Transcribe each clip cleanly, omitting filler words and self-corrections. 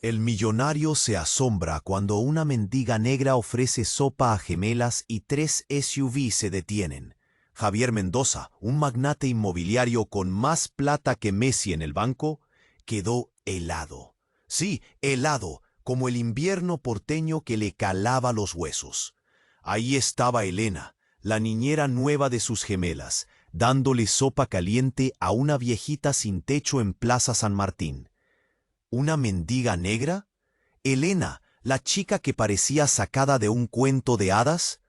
El millonario se asombra cuando una mendiga negra ofrece sopa a gemelas y 3 SUV se detienen. Javier Mendoza, un magnate inmobiliario con más plata que Messi en el banco, quedó helado. Sí, helado, como el invierno porteño que le calaba los huesos. Ahí estaba Elena, la niñera nueva de sus gemelas, dándole sopa caliente a una viejita sin techo en Plaza San Martín. ¿Una mendiga negra? ¿Elena, la chica que parecía sacada de un cuento de hadas?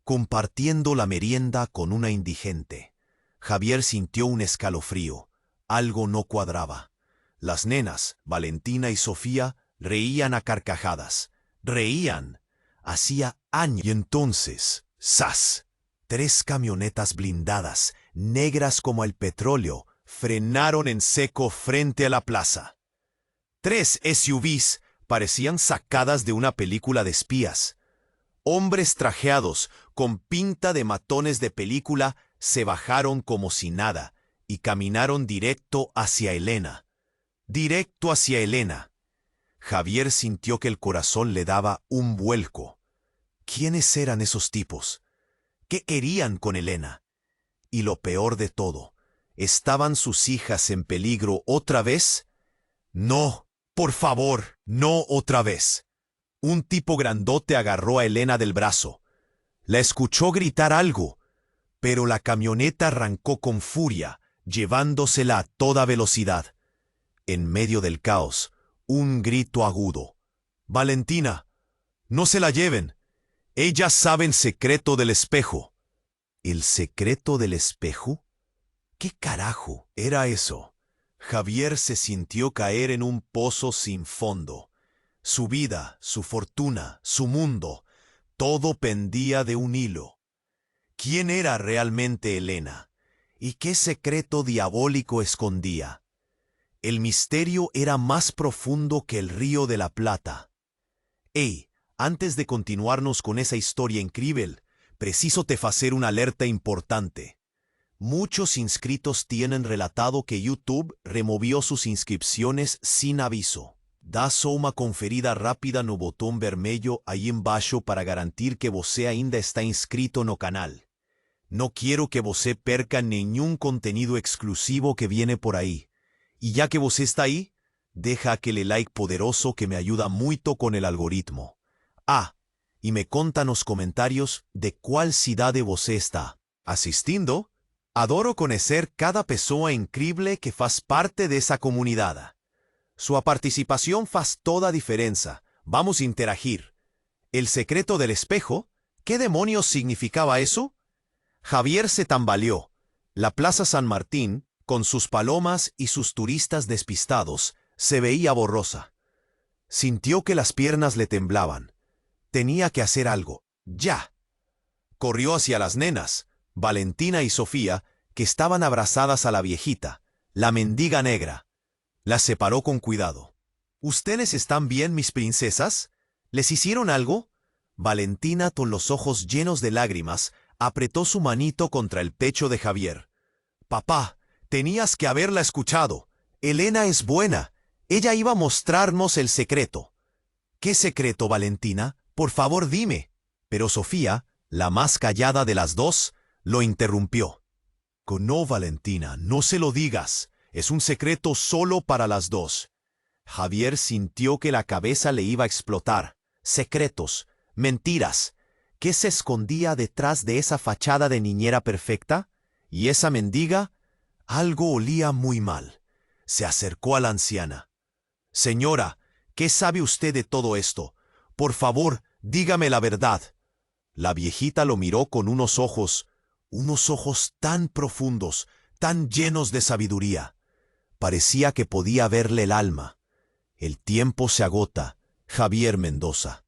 Compartiendo la merienda con una indigente. Javier sintió un escalofrío. Algo no cuadraba. Las nenas, Valentina y Sofía, reían a carcajadas. Reían. Hacía años. Y entonces, ¡zas! 3 camionetas blindadas, negras como el petróleo, frenaron en seco frente a la plaza. 3 SUVs parecían sacadas de una película de espías. Hombres trajeados, con pinta de matones de película, se bajaron como si nada y caminaron directo hacia Elena. Directo hacia Elena. Javier sintió que el corazón le daba un vuelco. ¿Quiénes eran esos tipos? ¿Qué querían con Elena? Y lo peor de todo, ¿estaban sus hijas en peligro otra vez? No, por favor, no otra vez. Un tipo grandote agarró a Elena del brazo. La escuchó gritar algo, pero la camioneta arrancó con furia, llevándosela a toda velocidad. En medio del caos, un grito agudo. «Valentina, no se la lleven. Ella sabe el secreto del espejo». ¿El secreto del espejo? ¿Qué carajo era eso? Javier se sintió caer en un pozo sin fondo. Su vida, su fortuna, su mundo, todo pendía de un hilo. ¿Quién era realmente Elena? ¿Y qué secreto diabólico escondía? El misterio era más profundo que el Río de la Plata. Hey, antes de continuarnos con esa historia increíble, preciso te hacer una alerta importante. Muchos inscritos tienen relatado que YouTube removió sus inscripciones sin aviso. Da só uma conferida rápida no botão vermelho aí embaixo para garantir que você ainda está inscrito no canal. No quiero que você perca nenhum contenido exclusivo que viene por ahí. Y ya que você está ahí, deja aquele like poderoso que me ayuda mucho con el algoritmo. Ah, y me conta nos comentarios de cuál cidade você está asistindo. Adoro conocer cada pessoa increíble que faz parte de esa comunidad. Su participación faz toda diferencia. Vamos a interagir. ¿El secreto del espejo? ¿Qué demonios significaba eso? Javier se tambaleó. La Plaza San Martín, con sus palomas y sus turistas despistados, se veía borrosa. Sintió que las piernas le temblaban. Tenía que hacer algo. ¡Ya! Corrió hacia las nenas, Valentina y Sofía, que estaban abrazadas a la viejita, la mendiga negra. Las separó con cuidado. ¿Ustedes están bien, mis princesas? ¿Les hicieron algo? Valentina, con los ojos llenos de lágrimas, apretó su manito contra el pecho de Javier. Papá, tenías que haberla escuchado. Elena es buena. Ella iba a mostrarnos el secreto. ¿Qué secreto, Valentina? Por favor, dime. Pero Sofía, la más callada de las dos, lo interrumpió. No, Valentina, no se lo digas. Es un secreto solo para las dos. Javier sintió que la cabeza le iba a explotar. Secretos, mentiras. ¿Qué se escondía detrás de esa fachada de niñera perfecta? ¿Y esa mendiga? Algo olía muy mal. Se acercó a la anciana. Señora, ¿qué sabe usted de todo esto? Por favor, dígame la verdad. La viejita lo miró con unos ojos tan profundos, tan llenos de sabiduría. Parecía que podía verle el alma. El tiempo se agota, Javier Mendoza.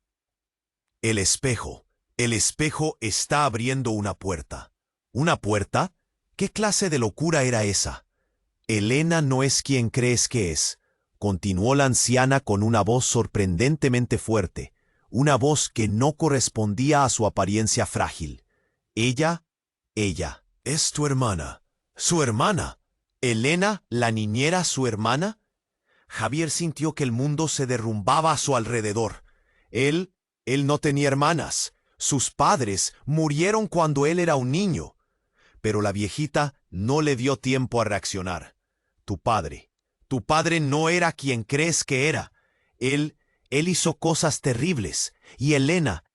El espejo está abriendo una puerta. ¿Una puerta? ¿Qué clase de locura era esa? Elena no es quien crees que es, continuó la anciana con una voz sorprendentemente fuerte, una voz que no correspondía a su apariencia frágil. Ella es tu hermana. ¿Su hermana? ¿Elena, la niñera, su hermana? Javier sintió que el mundo se derrumbaba a su alrededor. Él no tenía hermanas. Sus padres murieron cuando él era un niño. Pero la viejita no le dio tiempo a reaccionar. Tu padre no era quien crees que era. Él hizo cosas terribles. Y Elena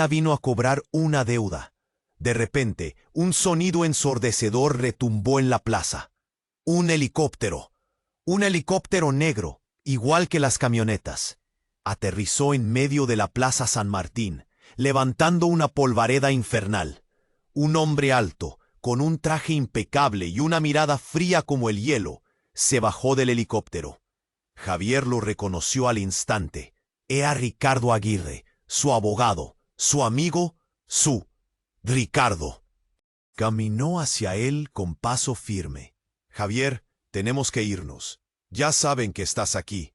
vino a cobrar una deuda. De repente, un sonido ensordecedor retumbó en la plaza. Un helicóptero negro, igual que las camionetas, aterrizó en medio de la Plaza San Martín, levantando una polvareda infernal. Un hombre alto, con un traje impecable y una mirada fría como el hielo, se bajó del helicóptero. Javier lo reconoció al instante. Era Ricardo Aguirre, su abogado, su amigo, su Ricardo. Caminó hacia él con paso firme. Javier, tenemos que irnos. Ya saben que estás aquí.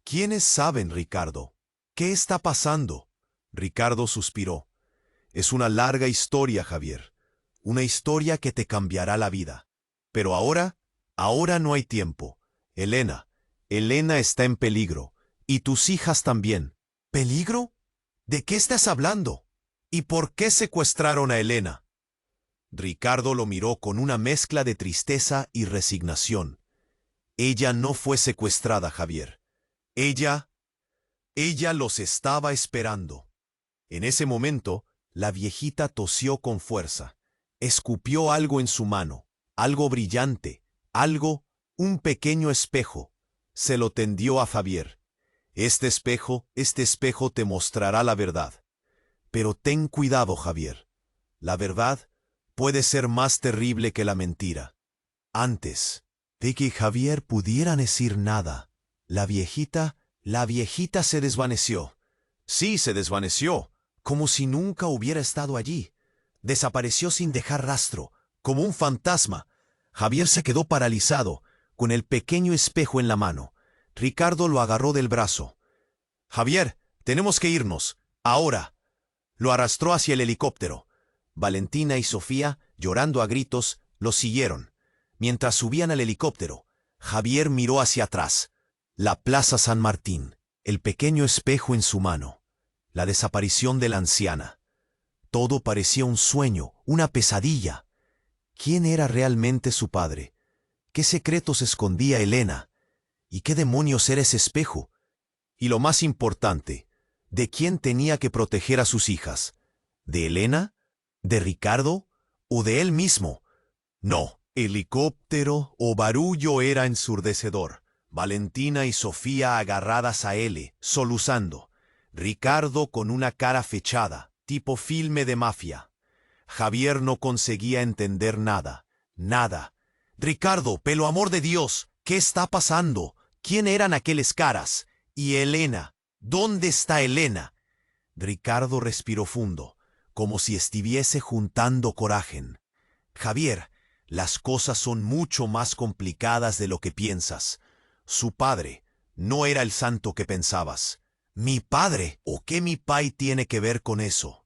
¿Quiénes saben, Ricardo? ¿Qué está pasando? Ricardo suspiró. Es una larga historia, Javier. Una historia que te cambiará la vida. Pero ahora no hay tiempo. Elena está en peligro. Y tus hijas también. ¿Peligro? ¿De qué estás hablando? ¿Y por qué secuestraron a Elena? Ricardo lo miró con una mezcla de tristeza y resignación. Ella no fue secuestrada, Javier. Ella los estaba esperando. En ese momento, la viejita tosió con fuerza. Escupió algo en su mano, algo brillante, un pequeño espejo. Se lo tendió a Javier. Este espejo te mostrará la verdad. Pero ten cuidado, Javier. La verdad puede ser más terrible que la mentira. Antes de que Javier pudiera decir nada, la viejita se desvaneció. Sí, se desvaneció, como si nunca hubiera estado allí. Desapareció sin dejar rastro, como un fantasma. Javier se quedó paralizado, con el pequeño espejo en la mano. Ricardo lo agarró del brazo. Javier, tenemos que irnos, ahora. Lo arrastró hacia el helicóptero. Valentina y Sofía, llorando a gritos, lo siguieron. Mientras subían al helicóptero, Javier miró hacia atrás. La Plaza San Martín, el pequeño espejo en su mano, la desaparición de la anciana. Todo parecía un sueño, una pesadilla. ¿Quién era realmente su padre? ¿Qué secretos escondía Elena? ¿Y qué demonios era ese espejo? Y lo más importante, ¿de quién tenía que proteger a sus hijas? ¿De Elena? ¿De Ricardo? ¿O de él mismo? No, helicóptero o barullo era ensurdecedor. Valentina y Sofía agarradas a él, soluçando. Ricardo con una cara fechada, tipo filme de mafia. Javier no conseguía entender nada. Ricardo, pelo amor de Dios, ¿qué está pasando? ¿Quién eran aquellas caras? Y Elena, ¿dónde está Elena? Ricardo respiró fundo, como si estuviese juntando coraje. Javier, las cosas son mucho más complicadas de lo que piensas. Su padre no era el santo que pensabas. ¿Mi padre? ¿O qué mi pai tiene que ver con eso?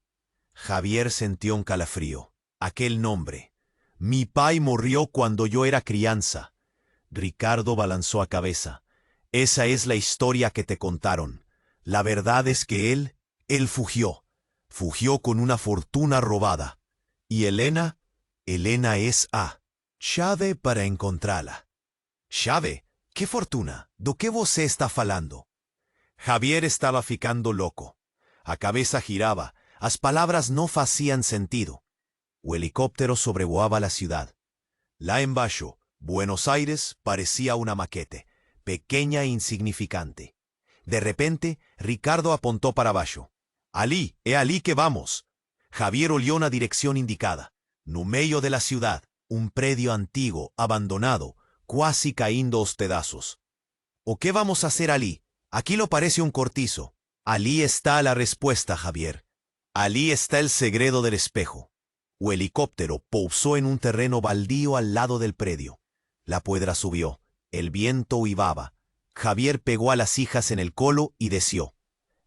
Javier sintió un calafrío. Aquel nombre. Mi pai murió cuando yo era crianza. Ricardo balanzó a cabeza. Esa es la historia que te contaron. La verdad es que él fugió. Fugió con una fortuna robada. ¿Y Elena? Elena es a chave para encontrarla. ¿Chave? ¿Qué fortuna? ¿Do qué você está falando? Javier estaba ficando loco. A cabeza giraba. As palabras no hacían sentido. O helicóptero sobrevoaba la ciudad. Lá embaixo, Buenos Aires parecía una maquete, pequeña e insignificante. De repente, Ricardo apuntó para abajo. «Alí, alí que vamos». Javier olió na dirección indicada. No medio de la ciudad, un predio antiguo, abandonado, casi cayendo aos pedazos. ¿O qué vamos a hacer alí? Aquí lo parece un cortizo. Alí está la respuesta, Javier. Alí está el segredo del espejo. O helicóptero pousó en un terreno baldío al lado del predio. La piedra subió. El viento uivaba. Javier pegó a las hijas en el colo y deseó.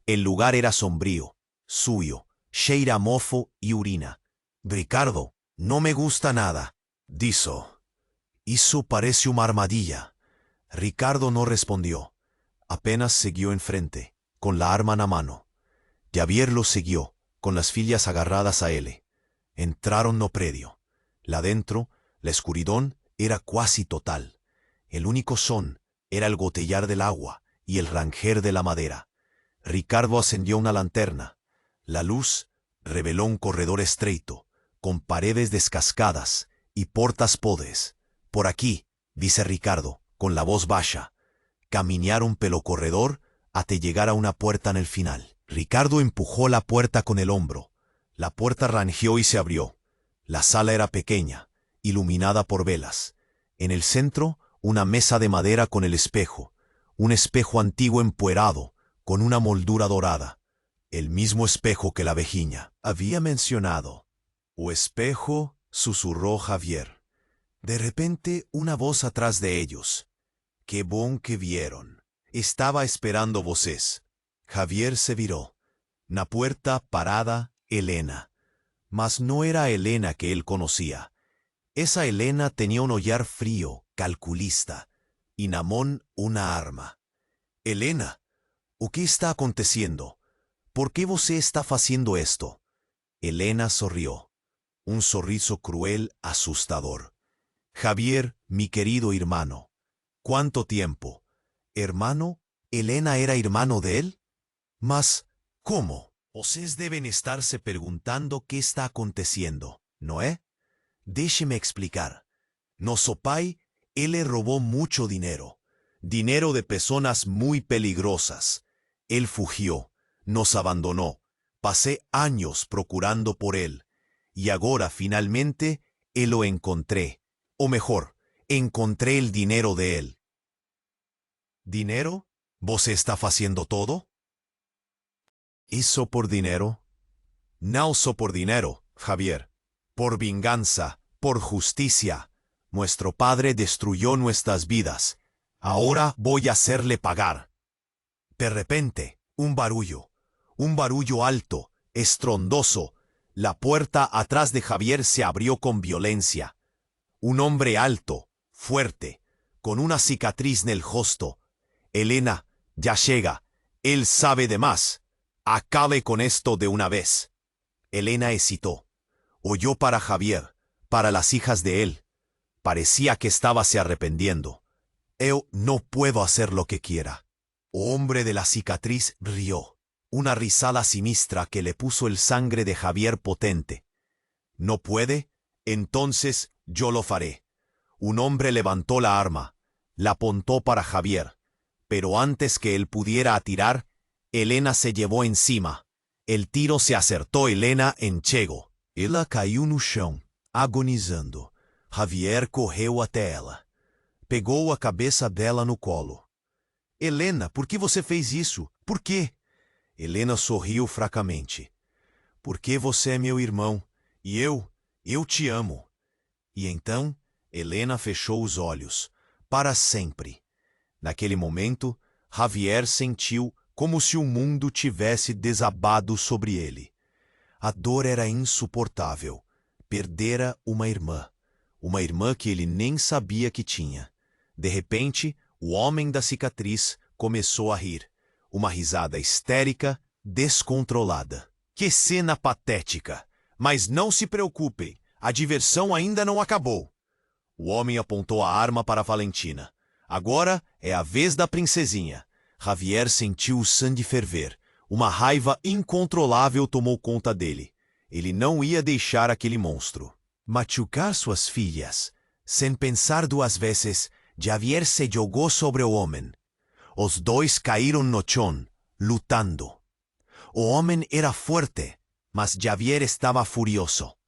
El lugar era sombrío, suyo, cheira a mofo y urina. Ricardo, no me gusta nada, dijo. Eso parece una armadilla. Ricardo no respondió. Apenas siguió enfrente, con la arma en la mano. Javier lo siguió, con las fillas agarradas a él. Entraron no predio. La dentro, la escuridón era cuasi total. El único son era el gotellar del agua y el ranger de la madera. Ricardo ascendió una lanterna. La luz reveló un corredor estreito, con paredes descascadas y portas podres. Por aquí, dice Ricardo, con la voz baja. Caminaron pelo corredor hasta llegar a una puerta en el final. Ricardo empujó la puerta con el hombro. La puerta rangió y se abrió. La sala era pequeña, iluminada por velas. En el centro, una mesa de madera con el espejo. Un espejo antiguo empuerado, con una moldura dorada. El mismo espejo que la vejiña había mencionado. «O espejo», susurró Javier. De repente, una voz atrás de ellos. «Qué bon que vieron. Estaba esperando voces». Javier se viró. Na puerta, parada, Elena. Mas no era Elena que él conocía. Esa Elena tenía un olhar frío, calculista, y na mão una arma. «Elena, ¿o qué está aconteciendo? ¿Por qué você está haciendo esto?» Elena sonrió. Un sorriso cruel, asustador. «Javier, mi querido hermano. ¿Cuánto tiempo?» ¿Hermano? ¿Elena era hermano de él? Mas, ¿cómo? Ustedes deben estarse preguntando qué está aconteciendo, ¿no es? Déjeme explicar. Nosso pai, él le robó mucho dinero. Dinero de personas muy peligrosas. Él fugió, nos abandonó. Pasé años procurando por él. Y ahora, finalmente, él lo encontré. O mejor, encontré el dinero de él. ¿Dinero? ¿Vos está haciendo todo? ¿Hizo por dinero? No so por dinero, Javier. Por venganza, por justicia. Nuestro padre destruyó nuestras vidas. Ahora voy a hacerle pagar. De repente, un barullo alto, estrondoso. La puerta atrás de Javier se abrió con violencia. Un hombre alto, fuerte, con una cicatriz en el rostro. «Elena, ya llega. Él sabe de más. Acabe con esto de una vez». Elena hesitó. Oyó para Javier, para las hijas de él. Parecía que estaba se arrepentiendo. «Yo no puedo hacer lo que quiera». El hombre de la cicatriz rió. Una risada sinistra que le puso el sangre de Javier potente. «¿No puede? Entonces yo lo faré». Un hombre levantó la arma. La apuntó para Javier. Pero antes que él pudiera atirar, Elena se llevó encima. El tiro se acertó Elena en chego. Ela caiu no chão, agonizando. Javier correu até ela. Pegou a cabeça dela no colo. «Helena, por que você fez isso? Por quê?» Helena sorriu fracamente. «Porque você é meu irmão, e eu te amo». E então, Helena fechou os olhos, para sempre. Naquele momento, Javier sentiu como se o mundo tivesse desabado sobre ele. A dor era insuportável. Perdera uma irmã que ele nem sabia que tinha. De repente, o homem da cicatriz começou a rir. Uma risada histérica, descontrolada. Que cena patética! Mas não se preocupem, a diversão ainda não acabou. O homem apontou a arma para Valentina. Agora é a vez da princesinha. Javier sentiu o sangue ferver. Uma raiva incontrolável tomou conta dele. Ele não ia deixar aquele monstro machucar suas filhas. Sem pensar duas vezes, Javier se jogou sobre o homem. Os dois caíram no chão, lutando. O homem era fuerte, mas Javier estava furioso.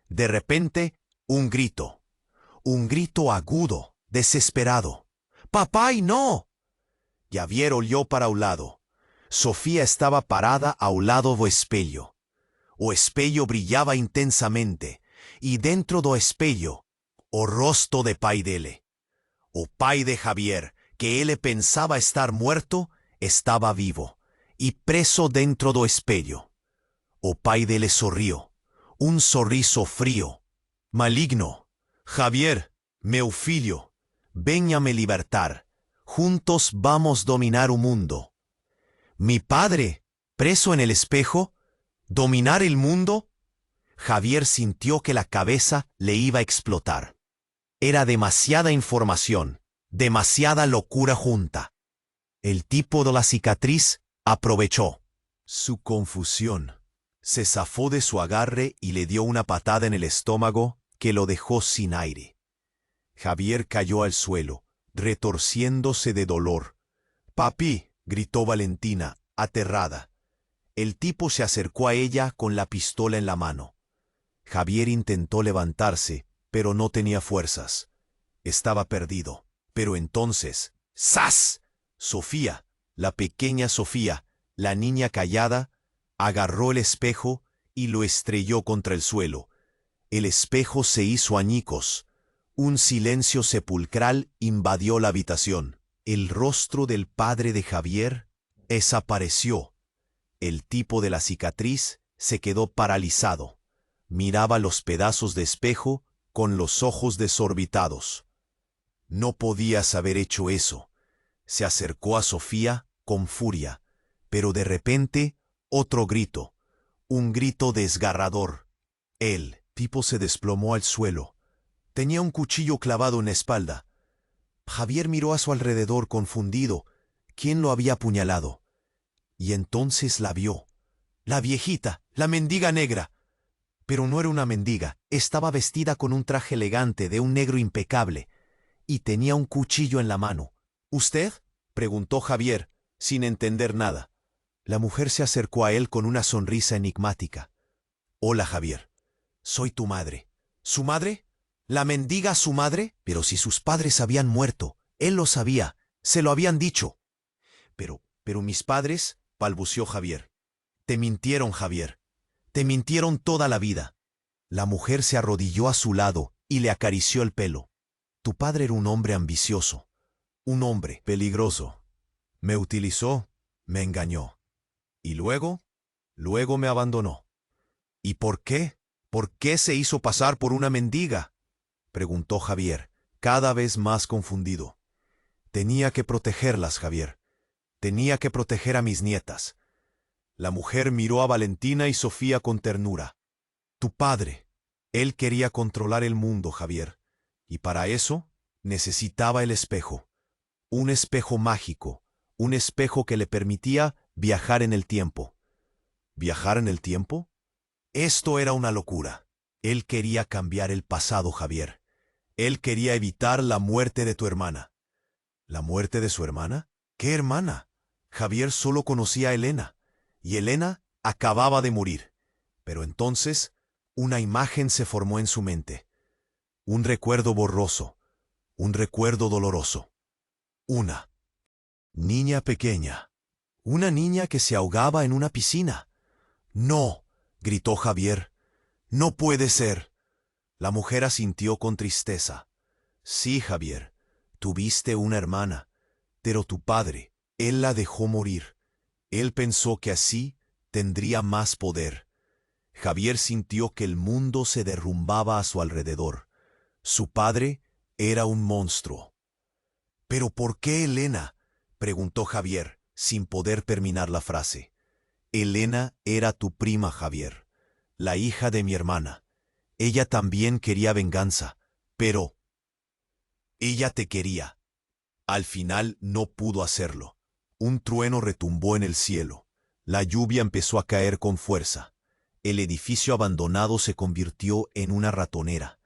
De repente, un grito agudo, desesperado. «¡Papai, no!» Javier olhou para o lado. Sofía estaba parada ao lado do espelho. O espelho brillaba intensamente, y dentro do espelho, o rosto de pai dele. O pai de Javier, que ele pensaba estar muerto, estaba vivo, y preso dentro do espelho. O pai dele sorriu, un sorriso frío, maligno. «Javier, meu filho, venha me libertar. Juntos vamos a dominar un mundo. ¿Mi padre, preso en el espejo? ¿Dominar el mundo? Javier sintió que la cabeza le iba a explotar. Era demasiada información, demasiada locura junta. El tipo de la cicatriz aprovechó su confusión. Se zafó de su agarre y le dio una patada en el estómago que lo dejó sin aire. Javier cayó al suelo, retorciéndose de dolor. «Papi», gritó Valentina, aterrada. El tipo se acercó a ella con la pistola en la mano. Javier intentó levantarse, pero no tenía fuerzas. Estaba perdido. Pero entonces, ¡zas! Sofía, la pequeña Sofía, la niña callada, agarró el espejo y lo estrelló contra el suelo. El espejo se hizo añicos. Un silencio sepulcral invadió la habitación. El rostro del padre de Javier desapareció. El tipo de la cicatriz se quedó paralizado. Miraba los pedazos de espejo con los ojos desorbitados. No podías haber hecho eso. Se acercó a Sofía con furia, pero de repente otro grito, un grito desgarrador. El tipo se desplomó al suelo. Tenía un cuchillo clavado en la espalda. Javier miró a su alrededor confundido. ¿Quién lo había apuñalado? Y entonces la vio. La viejita, la mendiga negra. Pero no era una mendiga. Estaba vestida con un traje elegante de un negro impecable. Y tenía un cuchillo en la mano. ¿Usted?, preguntó Javier, sin entender nada. La mujer se acercó a él con una sonrisa enigmática. «Hola, Javier. Soy tu madre». ¿Su madre? ¿La mendiga su madre? Pero si sus padres habían muerto, él lo sabía, se lo habían dicho. Pero mis padres, balbuceó Javier. Te mintieron, Javier. Te mintieron toda la vida. La mujer se arrodilló a su lado y le acarició el pelo. Tu padre era un hombre ambicioso, un hombre peligroso. Me utilizó, me engañó. Y luego me abandonó. ¿Y por qué? ¿Por qué se hizo pasar por una mendiga?, preguntó Javier, cada vez más confundido. Tenía que protegerlas, Javier. Tenía que proteger a mis nietas. La mujer miró a Valentina y Sofía con ternura. Tu padre, él quería controlar el mundo, Javier. Y para eso necesitaba el espejo. Un espejo mágico, un espejo que le permitía viajar en el tiempo. ¿Viajar en el tiempo? Esto era una locura. Él quería cambiar el pasado, Javier. Él quería evitar la muerte de tu hermana. ¿La muerte de su hermana? ¿Qué hermana? Javier solo conocía a Elena, y Elena acababa de morir. Pero entonces, una imagen se formó en su mente. Un recuerdo borroso, un recuerdo doloroso. Una niña pequeña. Una niña que se ahogaba en una piscina. «No», gritó Javier. «No puede ser». La mujer asintió con tristeza. «Sí, Javier, tuviste una hermana, pero tu padre, él la dejó morir. Él pensó que así tendría más poder». Javier sintió que el mundo se derrumbaba a su alrededor. Su padre era un monstruo. «¿Pero por qué Elena?», preguntó Javier, sin poder terminar la frase. «Elena era tu prima, Javier, la hija de mi hermana. Ella también quería venganza, pero ella te quería. Al final no pudo hacerlo». Un trueno retumbó en el cielo. La lluvia empezó a caer con fuerza. El edificio abandonado se convirtió en una ratonera.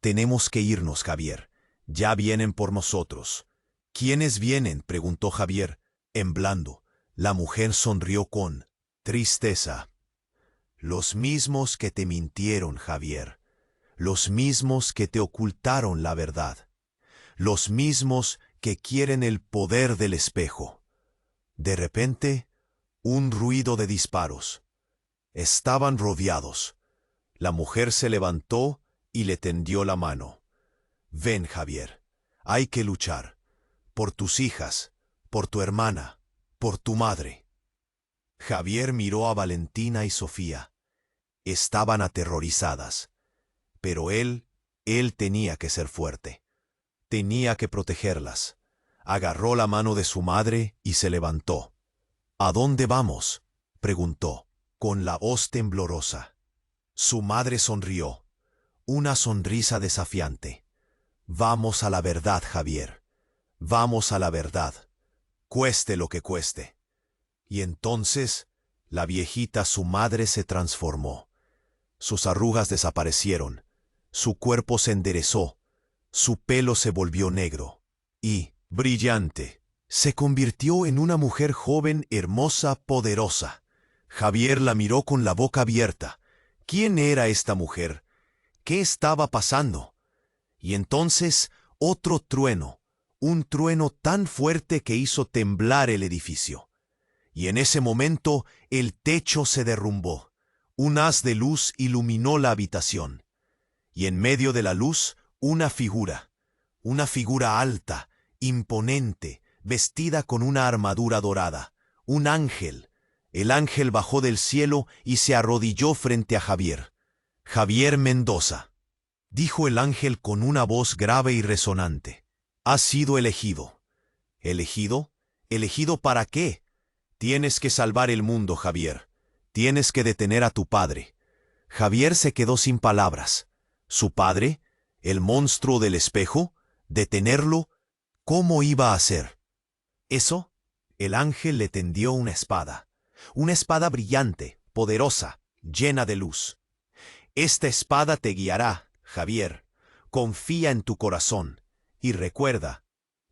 «Tenemos que irnos, Javier. Ya vienen por nosotros». «¿Quiénes vienen?», preguntó Javier, temblando. La mujer sonrió con tristeza. «Los mismos que te mintieron, Javier. Los mismos que te ocultaron la verdad. Los mismos que quieren el poder del espejo». De repente, un ruido de disparos. Estaban rodeados. La mujer se levantó y le tendió la mano. «Ven, Javier. Hay que luchar. Por tus hijas, por tu hermana, por tu madre». Javier miró a Valentina y Sofía. Estaban aterrorizadas. Pero él tenía que ser fuerte. Tenía que protegerlas. Agarró la mano de su madre y se levantó. ¿A dónde vamos?, preguntó, con la voz temblorosa. Su madre sonrió, una sonrisa desafiante. Vamos a la verdad, Javier. Vamos a la verdad, cueste lo que cueste. Y entonces, la viejita, su madre, se transformó. Sus arrugas desaparecieron, su cuerpo se enderezó, su pelo se volvió negro y, brillante, se convirtió en una mujer joven, hermosa, poderosa. Javier la miró con la boca abierta. ¿Quién era esta mujer? ¿Qué estaba pasando? Y entonces, otro trueno, un trueno tan fuerte que hizo temblar el edificio. Y en ese momento, el techo se derrumbó. Un haz de luz iluminó la habitación. Y en medio de la luz, una figura alta, imponente, vestida con una armadura dorada, un ángel. El ángel bajó del cielo y se arrodilló frente a Javier. Javier Mendoza, dijo el ángel con una voz grave y resonante. Has sido elegido. ¿Elegido? ¿Elegido para qué? Tienes que salvar el mundo, Javier. Tienes que detener a tu padre. Javier se quedó sin palabras. ¿Su padre? ¿El monstruo del espejo? ¿Detenerlo? ¿Cómo iba a hacer eso? El ángel le tendió una espada brillante, poderosa, llena de luz. Esta espada te guiará, Javier. Confía en tu corazón y recuerda,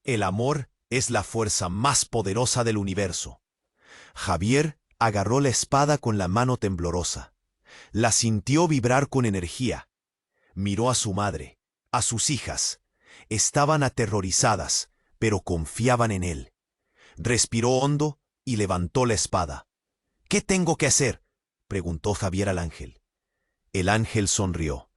el amor es la fuerza más poderosa del universo. Javier agarró la espada con la mano temblorosa. La sintió vibrar con energía. Miró a su madre, a sus hijas. Estaban aterrorizadas, pero confiaban en él. Respiró hondo y levantó la espada. ¿Qué tengo que hacer?, preguntó Javier al ángel. El ángel sonrió.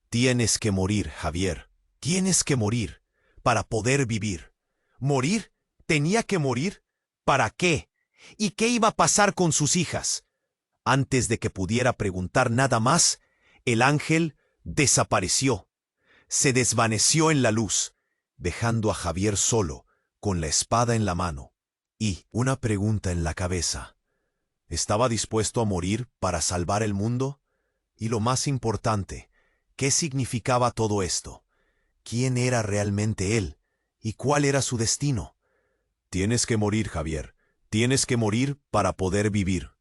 Tienes que morir, Javier. Tienes que morir para poder vivir. ¿Morir? ¿Tenía que morir? ¿Para qué? ¿Y qué iba a pasar con sus hijas? Antes de que pudiera preguntar nada más, el ángel desapareció. Se desvaneció en la luz, dejando a Javier solo, con la espada en la mano y una pregunta en la cabeza. ¿Estaba dispuesto a morir para salvar el mundo? Y lo más importante, ¿qué significaba todo esto? ¿Quién era realmente él? ¿Y cuál era su destino? Tienes que morir, Javier. Tienes que morir para poder vivir.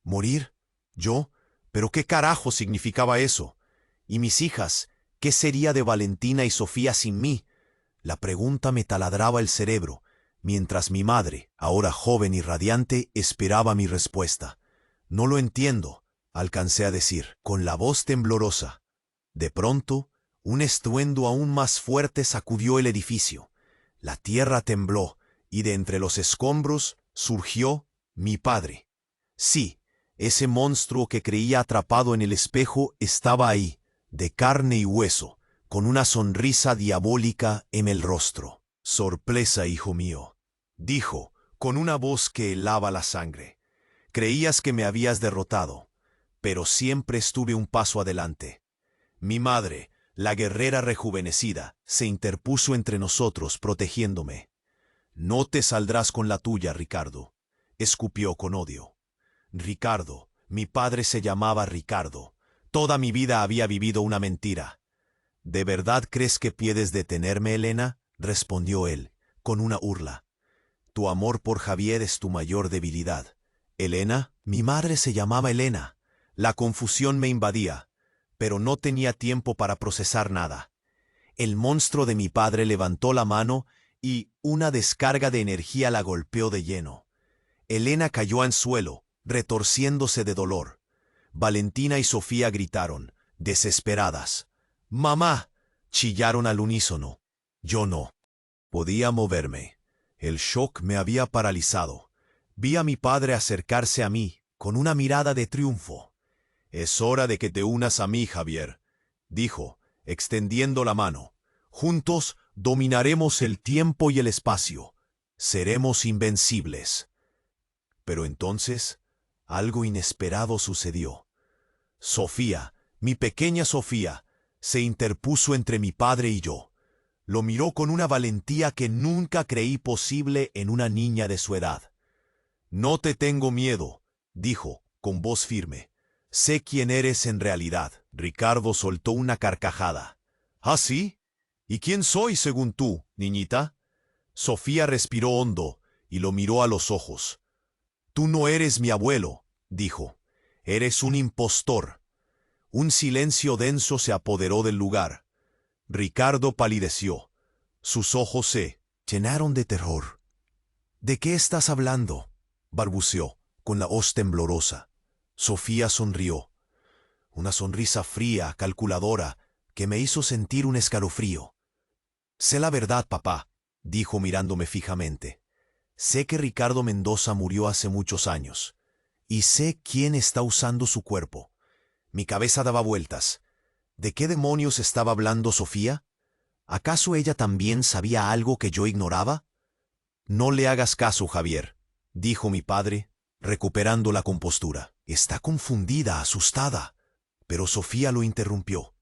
¿Morir? ¿Yo? ¿Pero qué carajo significaba eso? ¿Y mis hijas? ¿Qué sería de Valentina y Sofía sin mí? La pregunta me taladraba el cerebro, mientras mi madre, ahora joven y radiante, esperaba mi respuesta. No lo entiendo, alcancé a decir, con la voz temblorosa. De pronto, un estruendo aún más fuerte sacudió el edificio. La tierra tembló, y de entre los escombros surgió mi padre. Sí, ese monstruo que creía atrapado en el espejo estaba ahí, de carne y hueso, con una sonrisa diabólica en el rostro. Sorpresa, hijo mío, dijo, con una voz que helaba la sangre. Creías que me habías derrotado, pero siempre estuve un paso adelante. Mi madre, la guerrera rejuvenecida, se interpuso entre nosotros protegiéndome. No te saldrás con la tuya, Ricardo, escupió con odio. Ricardo, mi padre se llamaba Ricardo. Toda mi vida había vivido una mentira. ¿De verdad crees que puedes detenerme, Elena?, respondió él, con una burla. Tu amor por Javier es tu mayor debilidad. ¿Elena? Mi madre se llamaba Elena. La confusión me invadía, pero no tenía tiempo para procesar nada. El monstruo de mi padre levantó la mano y una descarga de energía la golpeó de lleno. Elena cayó al suelo, retorciéndose de dolor. Valentina y Sofía gritaron, desesperadas. ¡Mamá!, chillaron al unísono. Yo no podía moverme. El shock me había paralizado. Vi a mi padre acercarse a mí con una mirada de triunfo. Es hora de que te unas a mí, Javier, dijo, extendiendo la mano. Juntos dominaremos el tiempo y el espacio. Seremos invencibles. Pero entonces, algo inesperado sucedió. Sofía, mi pequeña Sofía, se interpuso entre mi padre y yo. Lo miró con una valentía que nunca creí posible en una niña de su edad. «No te tengo miedo», dijo, con voz firme. «Sé quién eres en realidad». Ricardo soltó una carcajada. «¿Ah, sí? ¿Y quién soy según tú, niñita?» Sofía respiró hondo y lo miró a los ojos. «Tú no eres mi abuelo», dijo. «Eres un impostor». Un silencio denso se apoderó del lugar. Ricardo palideció. Sus ojos se llenaron de terror. «¿De qué estás hablando?», balbuceó, con la voz temblorosa. Sofía sonrió. Una sonrisa fría, calculadora, que me hizo sentir un escalofrío. «Sé la verdad, papá», dijo mirándome fijamente. «Sé que Ricardo Mendoza murió hace muchos años. Y sé quién está usando su cuerpo». Mi cabeza daba vueltas. ¿De qué demonios estaba hablando Sofía? ¿Acaso ella también sabía algo que yo ignoraba? «No le hagas caso, Javier», dijo mi padre, recuperando la compostura. Está confundida, asustada. Pero Sofía lo interrumpió.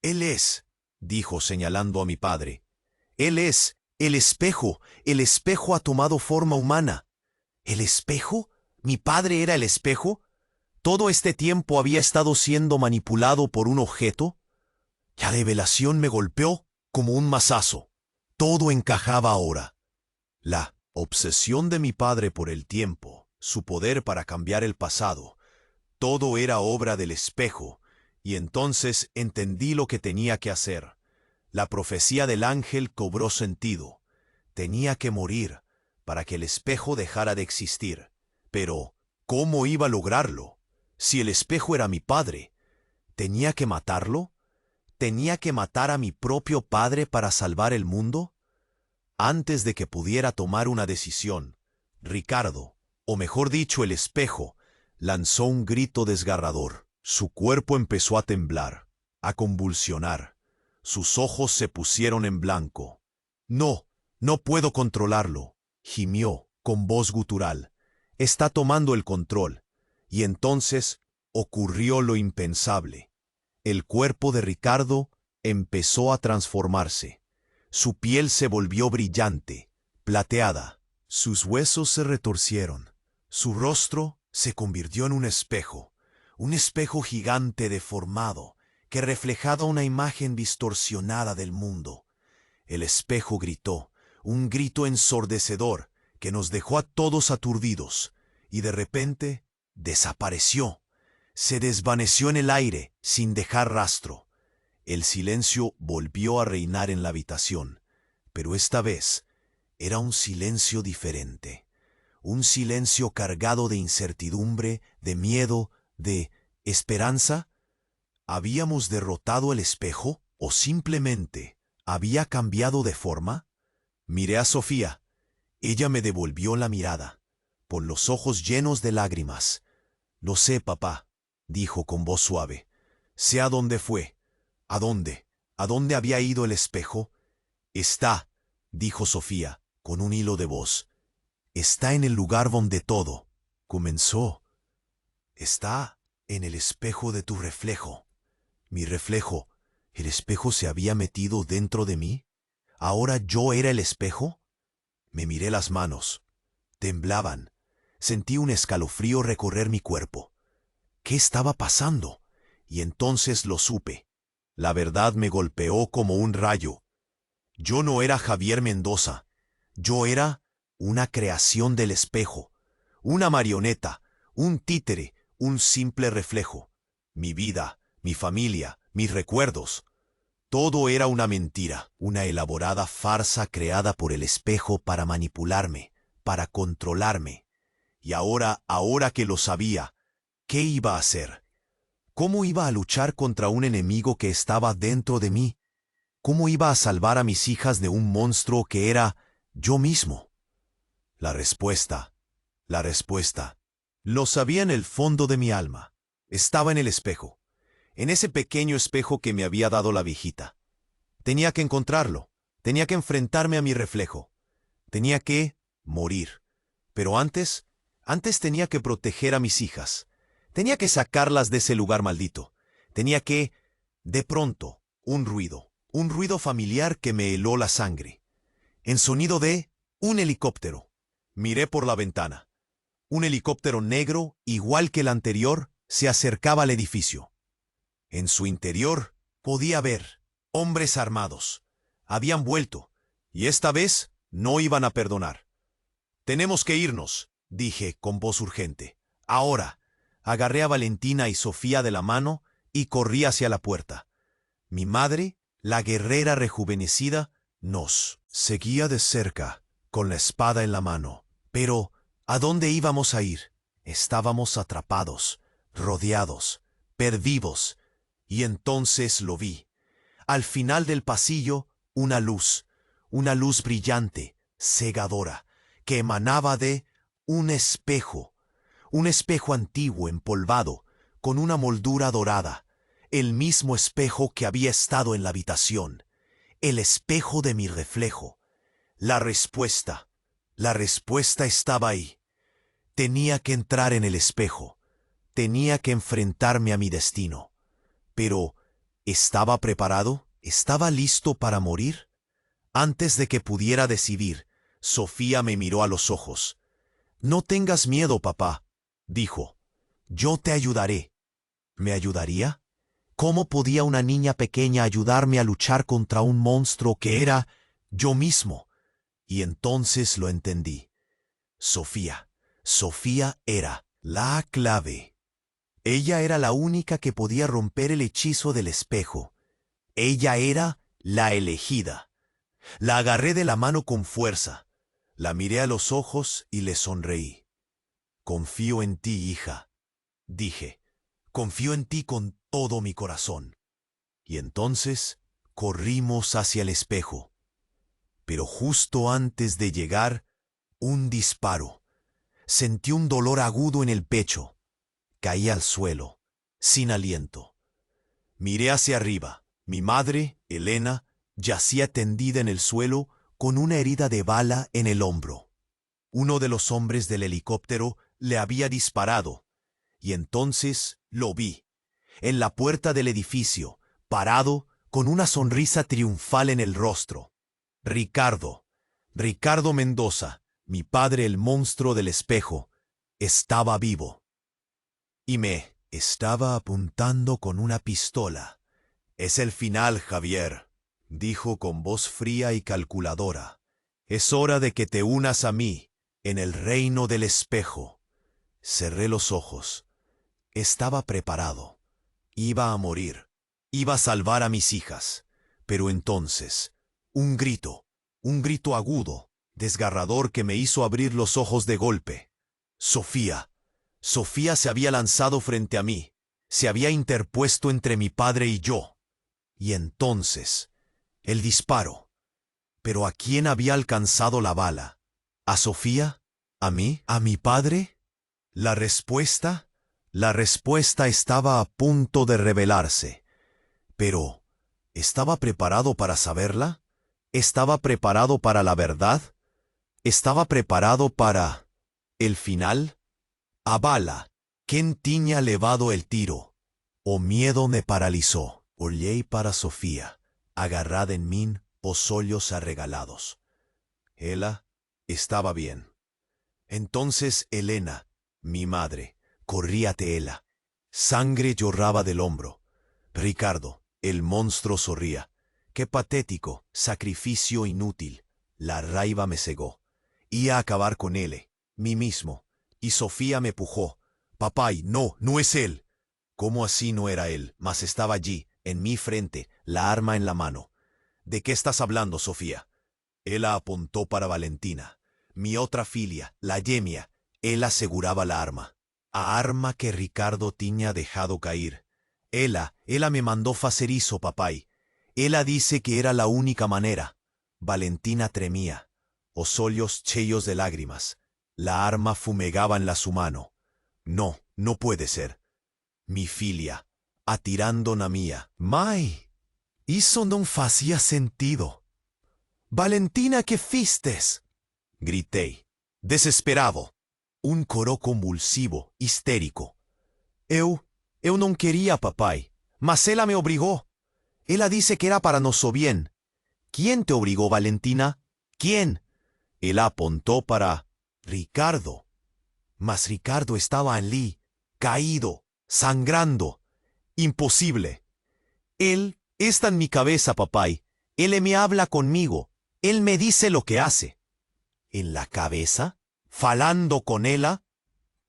«Él es», dijo señalando a mi padre. «Él es el espejo. El espejo ha tomado forma humana». ¿El espejo? ¿Mi padre era el espejo? ¿Todo este tiempo había estado siendo manipulado por un objeto? La revelación me golpeó como un mazazo. Todo encajaba ahora. La obsesión de mi padre por el tiempo, su poder para cambiar el pasado, todo era obra del espejo, y entonces entendí lo que tenía que hacer. La profecía del ángel cobró sentido. Tenía que morir para que el espejo dejara de existir. Pero, ¿cómo iba a lograrlo? Si el espejo era mi padre, ¿tenía que matarlo? ¿Tenía que matar a mi propio padre para salvar el mundo? Antes de que pudiera tomar una decisión, Ricardo, o mejor dicho el espejo, lanzó un grito desgarrador. Su cuerpo empezó a temblar, a convulsionar. Sus ojos se pusieron en blanco. «No, no puedo controlarlo», gimió con voz gutural. «Está tomando el control». Y entonces ocurrió lo impensable. El cuerpo de Ricardo empezó a transformarse. Su piel se volvió brillante, plateada. Sus huesos se retorcieron. Su rostro se convirtió en un espejo gigante deformado que reflejaba una imagen distorsionada del mundo. El espejo gritó, un grito ensordecedor que nos dejó a todos aturdidos, y de repente desapareció. Se desvaneció en el aire sin dejar rastro. El silencio volvió a reinar en la habitación, pero esta vez era un silencio diferente. Un silencio cargado de incertidumbre, de miedo, de esperanza. ¿Habíamos derrotado el espejo o simplemente había cambiado de forma? Miré a Sofía. Ella me devolvió la mirada, con los ojos llenos de lágrimas. «Lo sé, papá», dijo con voz suave. «Sé a dónde fue». «¿A dónde? ¿A dónde había ido el espejo?» «Está», dijo Sofía, con un hilo de voz. «Está en el lugar donde todo comenzó. Está en el espejo de tu reflejo». «¿Mi reflejo? ¿El espejo se había metido dentro de mí? ¿Ahora yo era el espejo?» Me miré las manos. Temblaban. Sentí un escalofrío recorrer mi cuerpo. ¿Qué estaba pasando? Y entonces lo supe. La verdad me golpeó como un rayo. Yo no era Javier Mendoza. Yo era una creación del espejo, una marioneta, un títere, un simple reflejo. Mi vida, mi familia, mis recuerdos. Todo era una mentira, una elaborada farsa creada por el espejo para manipularme, para controlarme. Y ahora que lo sabía, ¿qué iba a hacer? ¿Cómo iba a luchar contra un enemigo que estaba dentro de mí? ¿Cómo iba a salvar a mis hijas de un monstruo que era yo mismo? La respuesta, lo sabía en el fondo de mi alma. Estaba en el espejo, en ese pequeño espejo que me había dado la viejita. Tenía que encontrarlo, tenía que enfrentarme a mi reflejo, tenía que morir. Pero antes tenía que proteger a mis hijas, tenía que sacarlas de ese lugar maldito, tenía que, de pronto, un ruido, Un ruido familiar que me heló la sangre. El sonido de un helicóptero. Miré por la ventana. Un helicóptero negro, igual que el anterior, se acercaba al edificio. En su interior podía ver hombres armados. Habían vuelto, y esta vez no iban a perdonar. «Tenemos que irnos», dije con voz urgente. «Ahora». Agarré a Valentina y Sofía de la mano y corrí hacia la puerta. Mi madre, la guerrera rejuvenecida, nos seguía de cerca, con la espada en la mano. Pero, ¿a dónde íbamos a ir? Estábamos atrapados, rodeados, perdidos. Y entonces lo vi. Al final del pasillo, una luz brillante, cegadora, que emanaba de un espejo antiguo, empolvado, con una moldura dorada, el mismo espejo que había estado en la habitación, el espejo de mi reflejo. La respuesta estaba ahí. Tenía que entrar en el espejo, tenía que enfrentarme a mi destino. Pero, ¿estaba preparado? ¿Estaba listo para morir? Antes de que pudiera decidir, Sofía me miró a los ojos. «No tengas miedo, papá», dijo. «Yo te ayudaré». ¿Me ayudaría? ¿Cómo podía una niña pequeña ayudarme a luchar contra un monstruo que era yo mismo? Y entonces lo entendí. Sofía era la clave. Ella era la única que podía romper el hechizo del espejo. Ella era la elegida. La agarré de la mano con fuerza. La miré a los ojos y le sonreí. «Confío en ti, hija», dije. «Confío en ti con todo mi corazón». Y entonces corrimos hacia el espejo. Pero justo antes de llegar, un disparo. Sentí un dolor agudo en el pecho. Caí al suelo, sin aliento. Miré hacia arriba. Mi madre, Elena, yacía tendida en el suelo con una herida de bala en el hombro. Uno de los hombres del helicóptero le había disparado. Y entonces lo vi, en la puerta del edificio, parado, con una sonrisa triunfal en el rostro. Ricardo Mendoza, mi padre el monstruo del espejo, estaba vivo. Y me estaba apuntando con una pistola. «Es el final, Javier», dijo con voz fría y calculadora. «Es hora de que te unas a mí, en el reino del espejo». Cerré los ojos. Estaba preparado. Iba a morir. Iba a salvar a mis hijas. Pero entonces, un grito agudo, desgarrador que me hizo abrir los ojos de golpe. Sofía se había lanzado frente a mí. Se había interpuesto entre mi padre y yo. Y entonces, el disparo. ¿Pero a quién había alcanzado la bala? ¿A Sofía? ¿A mí? ¿A mi padre? La respuesta estaba a punto de revelarse. Pero, ¿estaba preparado para saberla? ¿Estaba preparado para la verdad? ¿Estaba preparado para el final? A bala, ¿quién tiña levado el tiro? ¿O miedo me paralizó? Olhé para Sofía, agarrada en min, os ollos arregalados. Ella estaba bien. Entonces Elena, mi madre, corría ante ella. Sangre lloraba del hombro. Ricardo, el monstruo, sorría. Qué patético, sacrificio inútil. La raiva me cegó. Iba a acabar con él, mí mismo. Y Sofía me pujó. «Papay, no es él». ¿Cómo así no era él? Mas estaba allí, en mi frente, la arma en la mano. «¿De qué estás hablando, Sofía?» Ella apuntó para Valentina. Mi otra filia, la Yemia. Él aseguraba la arma. A arma que Ricardo tiña dejado caer. Ella me mandó facer iso, papay. Ella dice que era la única manera. Valentina tremía, os ollos cheios de lágrimas. La arma fumegaba en la su mano. No puede ser. Mi filia, atirando na mía. Mai, isso non facía sentido. «Valentina, ¿qué fistes?» Grité, desesperado. Un coro convulsivo, histérico. Eu não queria, papay, mas ela me obrigou. Ella dice que era para nuestro bien. ¿Quién te obligó, Valentina? ¿Quién? Él apuntó para Ricardo. Mas Ricardo estaba allí, caído, sangrando. Imposible. Él está en mi cabeza, papay. Él me habla conmigo. Él me dice lo que hace. ¿En la cabeza? ¿Falando con ella?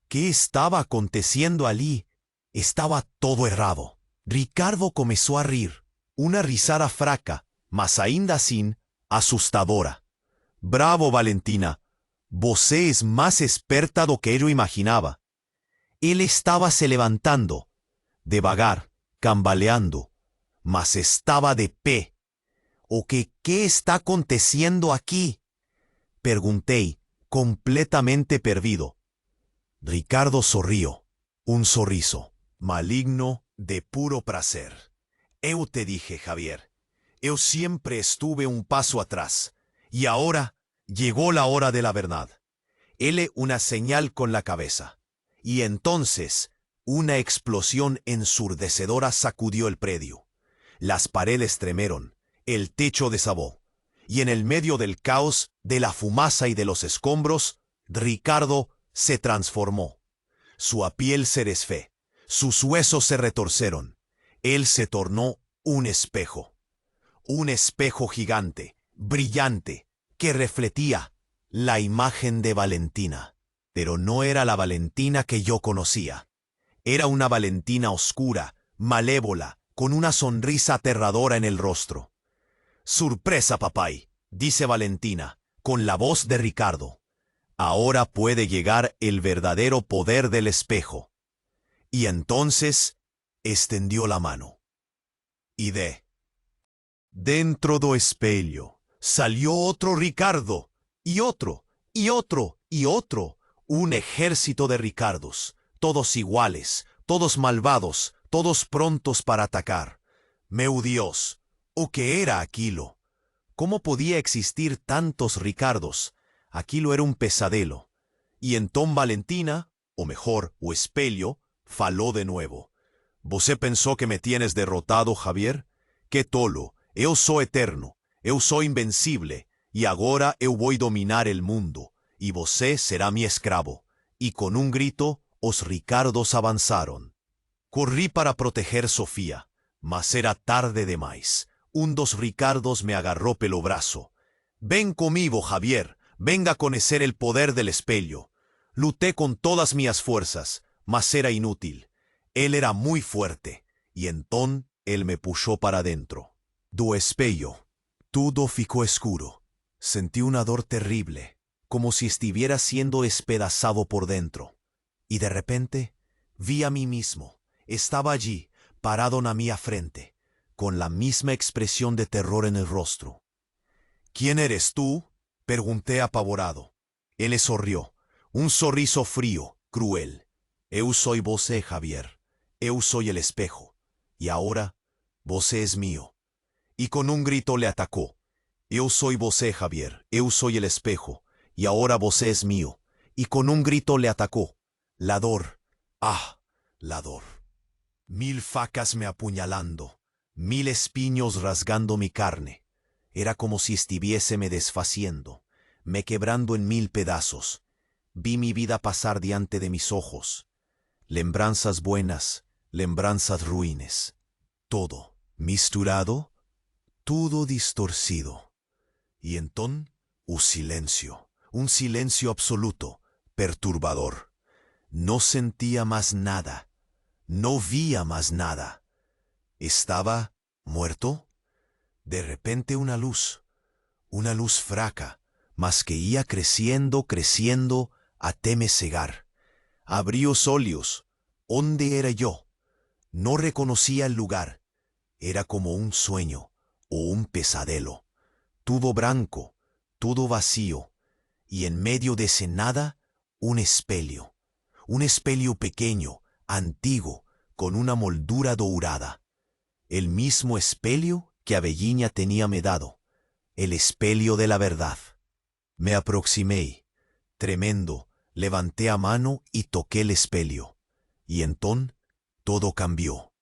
¿Qué estaba aconteciendo allí? Estaba todo errado. Ricardo comenzó a rir. Una risada fraca, mas ainda sin asustadora. Bravo, Valentina. Vos es más experta do que yo imaginaba. Él estaba se levantando, devagar, cambaleando, mas estaba de pie. ¿O qué está aconteciendo aquí? Pregunté, completamente perdido. Ricardo sonrió, un sorriso, maligno de puro placer. Eu te dije, Javier, eu siempre estuve un paso atrás, y ahora llegó la hora de la verdad. Él una señal con la cabeza, y entonces una explosión ensurdecedora sacudió el predio. Las paredes tremieron, el techo desabó, y en el medio del caos, de la fumaza y de los escombros, Ricardo se transformó. Su piel se desfé, sus huesos se retorcieron. Él se tornó un espejo gigante, brillante, que refletía la imagen de Valentina. Pero no era la Valentina que yo conocía. Era una Valentina oscura, malévola, con una sonrisa aterradora en el rostro. «Sorpresa, papay», dice Valentina, con la voz de Ricardo. «Ahora puede llegar el verdadero poder del espejo». Y entonces extendió la mano. Y dentro do espelho salió otro Ricardo, y otro, y otro, y otro. Un ejército de Ricardos, todos iguales, todos malvados, todos prontos para atacar. Meu Dios, ¿o qué era aquilo? ¿Cómo podía existir tantos Ricardos? Aquilo era un pesadelo. Y entón Valentina, o mejor, o espelho, faló de nuevo. ¿Você pensó que me tienes derrotado, Javier? ¡Qué tolo! Eu sou eterno, eu sou invencible, y agora eu voy dominar el mundo, y você será mi escravo. Y con un grito, os Ricardos avanzaron. Corrí para proteger Sofía, mas era tarde demais. Un dos Ricardos me agarró pelo brazo. «Ven conmigo, Javier, venga a conocer el poder del espelho». Luté con todas mías fuerzas, mas era inútil. Él era muy fuerte, y entón él me puxó para adentro. Do espello, todo ficó escuro. Sentí una dor terrible, como si estuviera siendo despedazado por dentro. Y de repente, vi a mí mismo. Estaba allí, parado en mi frente, con la misma expresión de terror en el rostro. «¿Quién eres tú?», pregunté apavorado. Él sonrió, un sorriso frío, cruel. «Eu soy você, Javier. Eu soy el espejo. Y ahora, você es mío». Y con un grito le atacó. «Eu soy você, Javier. Eu soy el espejo. Y ahora você es mío». Y con un grito le atacó. La dor. ¡Ah! La dor. 1000 facas me apuñalando, 1000 espiños rasgando mi carne. Era como si estuviese me desfaciendo, me quebrando en 1000 pedazos. Vi mi vida pasar diante de mis ojos. Lembranzas buenas, lembranzas ruines. Todo misturado, todo distorcido. Y entón, un silencio absoluto, perturbador. No sentía más nada. No vía más nada. ¿Estaba muerto? De repente una luz fraca, mas que ia creciendo, até me cegar. Abrí os olhos. ¿Dónde era yo? No reconocía el lugar. Era como un sueño o un pesadelo. Todo blanco, todo vacío, y en medio de ese nada, un espelho pequeño, antiguo, con una moldura dorada. El mismo espelho que Avellinha tenía me dado, el espelho de la verdad. Me aproximé, tremendo, levanté a mano y toqué el espelho. Y entón, todo cambió.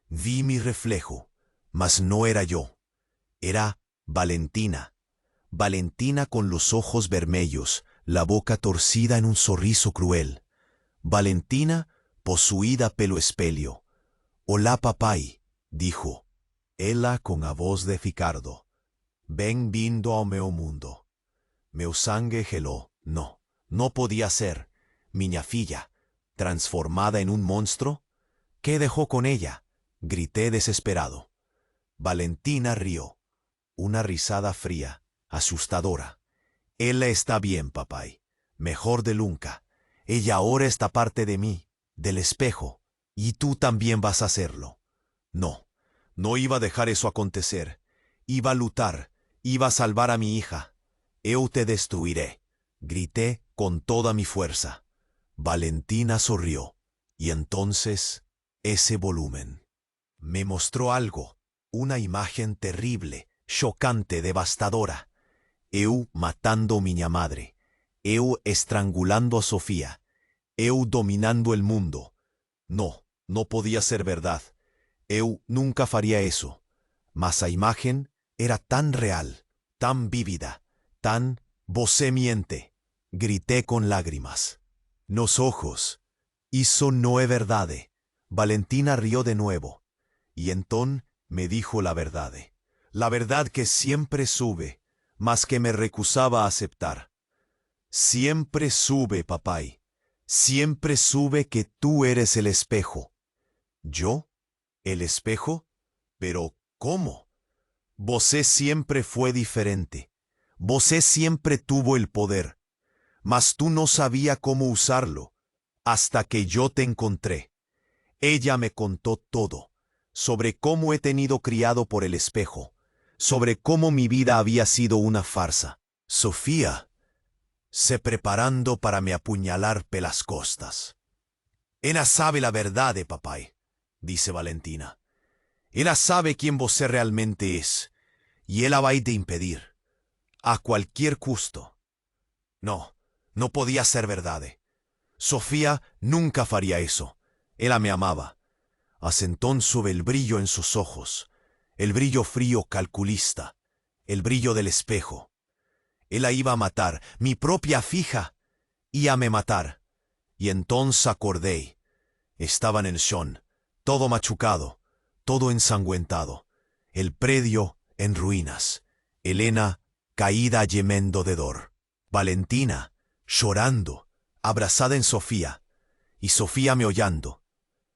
Vi mi reflejo, Mas no era yo. Era Valentina. Valentina con los ojos vermelhos, la boca torcida en un sorriso cruel. Valentina, posuída pelo espelho. «Olá, papai», dijo. Ela con a voz de Ricardo. «Bem-vindo ao meu mundo». Meu sangue geló. No, no podía ser. Miña filla, transformada en un monstruo. ¿Qué dejó con ella? Grité desesperado. Valentina rió. Una risada fría, asustadora. Ella está bien, papai. Mejor de nunca. Ella ahora está parte de mí, del espejo. Y tú también vas a hacerlo. No, no iba a dejar eso acontecer. Iba a luchar, iba a salvar a mi hija. Eu te destruiré, grité con toda mi fuerza. Valentina sonrió. Y entonces, ese volumen me mostró algo, una imagen terrible, chocante, devastadora. Eu matando miña madre. Eu estrangulando a Sofía. Eu dominando el mundo. No, no podía ser verdad. Eu nunca faría eso. Mas a imagen era tan real, tan vívida, tan «Você miente», grité con lágrimas. Nos ojos. Isso no es verdade. Valentina rió de nuevo. Y entonces me dijo la verdad que siempre sube, mas que me recusaba a aceptar. Siempre sube, papai. Siempre sube que tú eres el espejo. ¿Yo? ¿El espejo? Pero, ¿cómo? Você siempre fue diferente. Você siempre tuvo el poder. Mas tú no sabías cómo usarlo, hasta que yo te encontré. Ella me contó todo, sobre cómo he tenido criado por el espejo, sobre cómo mi vida había sido una farsa. Sofía, se preparando para me apuñalar pelas costas. Ella sabe la verdad, papai, dice Valentina. Ella sabe quién você realmente es, y ella va a de impedir, a cualquier costo. No, no podía ser verdad. Sofía nunca faría eso. Ella me amaba. Asentón sube el brillo en sus ojos, el brillo frío calculista, el brillo del espejo. Ella iba a matar, mi propia fija, iba a me matar. Y entonces acordé. Estaban en Shon, todo machucado, todo ensanguentado, el predio en ruinas, Elena caída gemendo de dolor, Valentina llorando, abrazada en Sofía, y Sofía me hollando,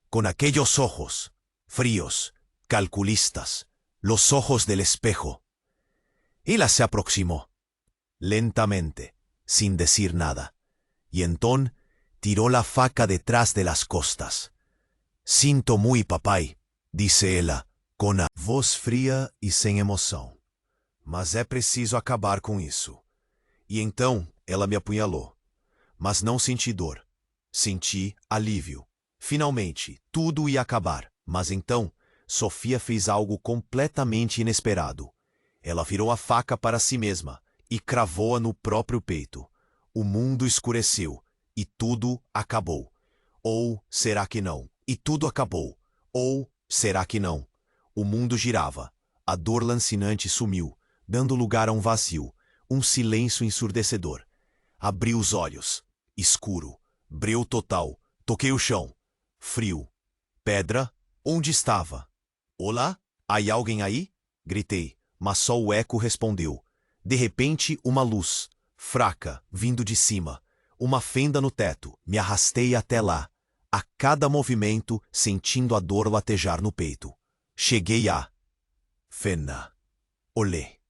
con aquellos ojos, fríos, calculistas, los ojos del espejo. Ella se aproximó, lentamente, sin decir nada, y entonces tiró la faca detrás de las costas. Sinto muy, papai, dice ella, con a voz fría y sin emoción. Mas é preciso acabar com isso. E então ela me apunhalou. Mas não senti dor. Senti alívio. Finalmente, tudo ia acabar. Mas então, Sofia fez algo completamente inesperado. Ela virou a faca para si mesma e cravou-a no próprio peito. O mundo escureceu e tudo acabou. Ou será que não? E tudo acabou. Ou será que não? O mundo girava. A dor lancinante sumiu, dando lugar a um vazio, um silêncio ensurdecedor. Abri os olhos. Escuro. Breu total. Toquei o chão. Frio. Pedra? Onde estava? Olá? Há alguém aí? Gritei, mas só o eco respondeu. De repente, uma luz, fraca, vindo de cima. Uma fenda no teto. Me arrastei até lá. A cada movimento, sentindo a dor latejar no peito. Cheguei a... Fena. Olhei.